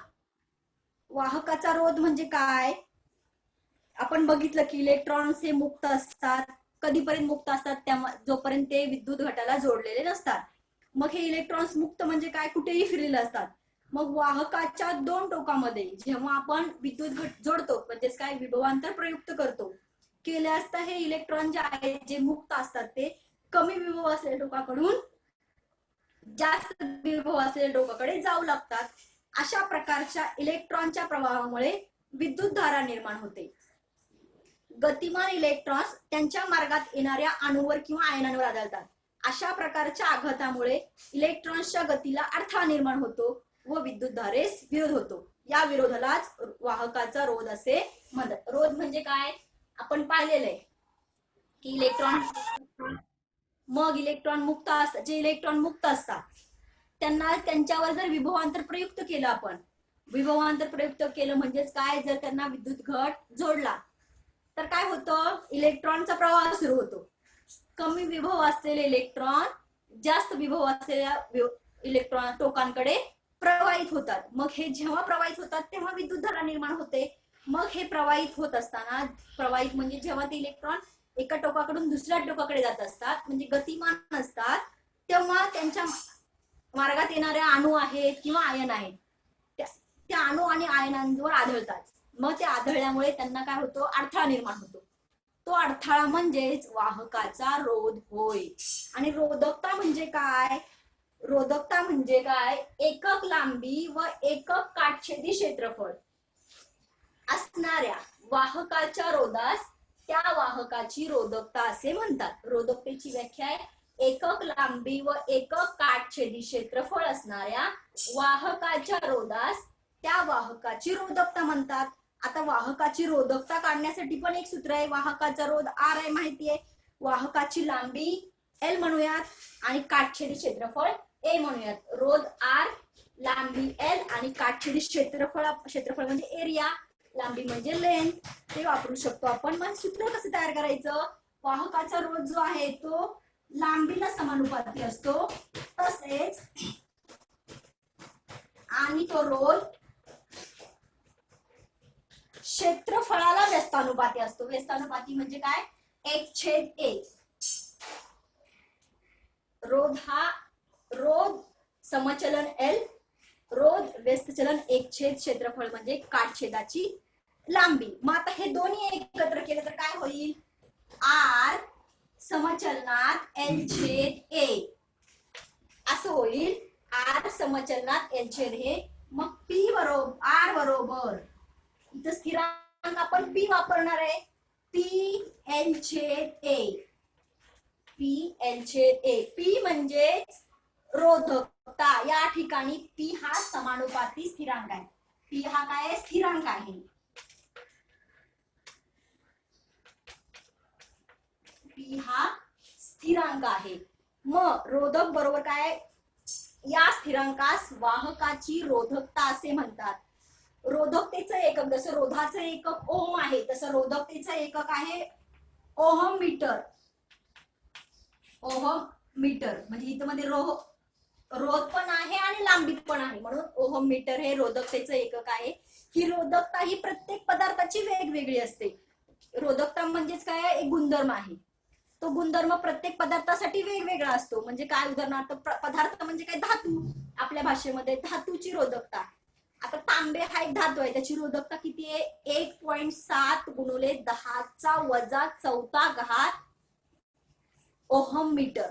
S3: वाहकाचा रोध म्हणजे काय? आपण बघितलं की इलेक्ट्रॉन्स हे मुक्त असतात. कधीपर्यंत मुक्त असतात? जोपर्यंत ते विद्युत घटाला जोडलेले नसतात. मग हे इलेक्ट्रॉन्स मुक्त म्हणजे काय? कुठेही फिरलेले असतात. मग वाहकाच्या 2 टोकामध्ये जेव्हा आपण विद्युत घट जोडतो म्हणजेच काय विभवांतर प्रयुक्त करतो केले असता हे इलेक्ट्रॉन जे आहेत जे मुक्त असतात ते कमी विभव असलेल्या टोकाकडून जास्त विभव असलेल्या टोकाकडे जाऊ लागतात. अशा प्रकारच्या इलेक्ट्रॉनच्या प्रवाहामुळे विद्युत धारा निर्माण होते. गतिमान इलेक्ट्रॉन्स त्यांच्या मार्गात येणाऱ्या अणूवर किंवा आयनांवर आदळतात. अशा प्रकारच्या आघातामुळे इलेक्ट्रॉन्सच्या गतीला अडथळा निर्माण होतो व विद्युत धारेस विरोध होतो. या विरोधालाच वाहकाचा रोध असे म्हणतात. रोध म्हणजे काय? आपण पाहिलेलं आहे की इलेक्ट्रॉन मुक्त असतात. जे इलेक्ट्रॉन मुक्त असतात त्यांना त्यांच्यावर जर विभवांतर प्रयुक्त केलं, आपण विभवांतर प्रयुक्त केलं म्हणजेच काय, जर त्यांना विद्युत घट जोडला तर काय होतं? इलेक्ट्रॉनचा प्रवाह सुरू होतो. कमी विभव असलेले इलेक्ट्रॉन जास्त विभव असलेल्या इलेक्ट्रॉन टोकांकडे प्रवाहित होतात. मग हे जेव्हा प्रवाहित होतात तेव्हा विद्युत धारा निर्माण होते. मग हे प्रवाहित होत असताना, प्रवाहित म्हणजे जेव्हा ते इलेक्ट्रॉन एका टोकाकडून दुसऱ्या टोकाकडे जात असतात म्हणजे गतिमान असतात, तेव्हा त्यांच्या मार्गात येणाऱ्या अणू आहेत किंवा आयन आहेत त्या अणू आणि आयनांवर आढळतात. मग ते आढळल्यामुळे त्यांना काय होतो? अडथळा निर्माण होतो. तो अडथळा म्हणजेच वाहकाचा रोध होय. आणि रोधकता म्हणजे काय? रोधकता म्हणजे काय? एकक लांबी व एकक काटछेदी क्षेत्रफळ असणाऱ्या वाहकाच्या रोधास त्या वाहकाची रोधकता असे म्हणतात. रोधकतेची व्याख्या आहे एकक लांबी व एकक काटछेदी क्षेत्रफळ असणाऱ्या वाहकाच्या रोधास त्या वाहकाची रोधकता म्हणतात. आता वाहकाची रोधकता काढण्यासाठी पण एक सूत्र आहे. वाहकाचा रोध R आहे माहितीये. वाहकाची लांबी L म्हणूयात आणि काटछेदी क्षेत्रफळ A म्हणूयात. रोध R, लांबी L आणि काटछेदी क्षेत्रफळ म्हणजे एरिया, लांबी म्हणजे लेंथ, ते वापरू शकतो आपण. मग सूत्र कसं तयार करायचं? वाहकाचा रोध जो आहे तो लांबीला समानुपाती असतो, तसेच आणि तो रोध क्षेत्रफळाला व्यस्तानुपाती असतो. व्यस्तानुपाती म्हणजे काय? 1/1. रोध समचलन L, रोध व्यस्तचलन 1/, क्षेत्रफळ म्हणजे काटछेदाची लांबी. मग आता हे दोन्ही एकत्र केले तर काय होईल? R समचलनात L/A असं होईल. R समचलनात L/A. मग P बरोबर R बरोबर इथं स्थिरांक आपण P वापरणार आहे. P/L/A. P/L/A. P म्हणजे रोधकता. या ठिकाणी P हा समानुपाती स्थिरांक आहे. P हा काय? स्थिरांक आहे. P हा स्थिरांक आहे. मग रोधक बरोबर काय? या स्थिरांकास वाहकाची रोधकता असे म्हणतात. रोधकतेचं एकक, जसं रोधाचं एकक ओम आहे तसं रोधकतेचं एकक आहे ओहम मीटर. ओहम मीटर म्हणजे इथं मध्ये रोध पण आहे आणि लांबी पण आहे म्हणून ओहम मीटर हे रोधकतेचं एकक आहे. ही रोधकता ही प्रत्येक पदार्थाची वेगवेगळी असते. रोधकता म्हणजेच काय? एक गुणधर्म आहे. तो गुणधर्म प्रत्येक पदार्थासाठी वेगवेगळा असतो. म्हणजे काय? उदाहरणार्थ पदार्थ म्हणजे काय? धातू. आपल्या भाषेमध्ये धातूची रोधकता. आता तांबे हा एक धातू आहे, त्याची रोधकता किती आहे? 1.7 × 10⁻⁴ ओहम मीटर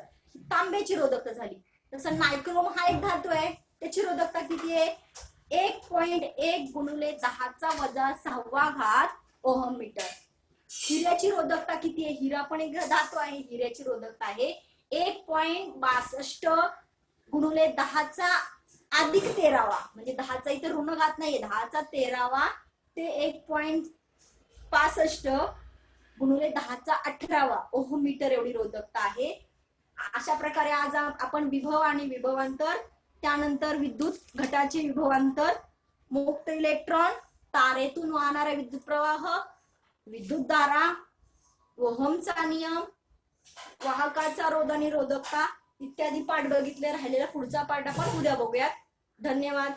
S3: तांब्याची रोधकता झाली. तसं नायक्रोम हा एक धातू आहे, त्याची रोधकता किती आहे? 1.1 × 10⁻⁶ ओहम मीटर. हिऱ्याची रोधकता किती आहे? हिरा पण एक धातू आहे. हिऱ्याची रोधकता आहे 1.62 गुणुले 10⁻13 म्हणजे 10चा इथे ऋण घात नाहीये, 10⁻13 ते 1.65 गुणुले 10⁻18 ओहम मीटर एवढी रोधकता आहे. अशा प्रकारे आज आपण विभव आणि विभवांतर, त्यानंतर विद्युत घटाचे विभवांतर, मुक्त इलेक्ट्रॉन, तारेतून वाहणारा विद्युत प्रवाह, विद्युतधारा, ओहमचा नियम, वाहकाचा रोध आणि रोधकता इत्यादी पाठ बघितले. राहिलेला पुढचा पाठ आपण उद्या बघूयात. धन्यवाद.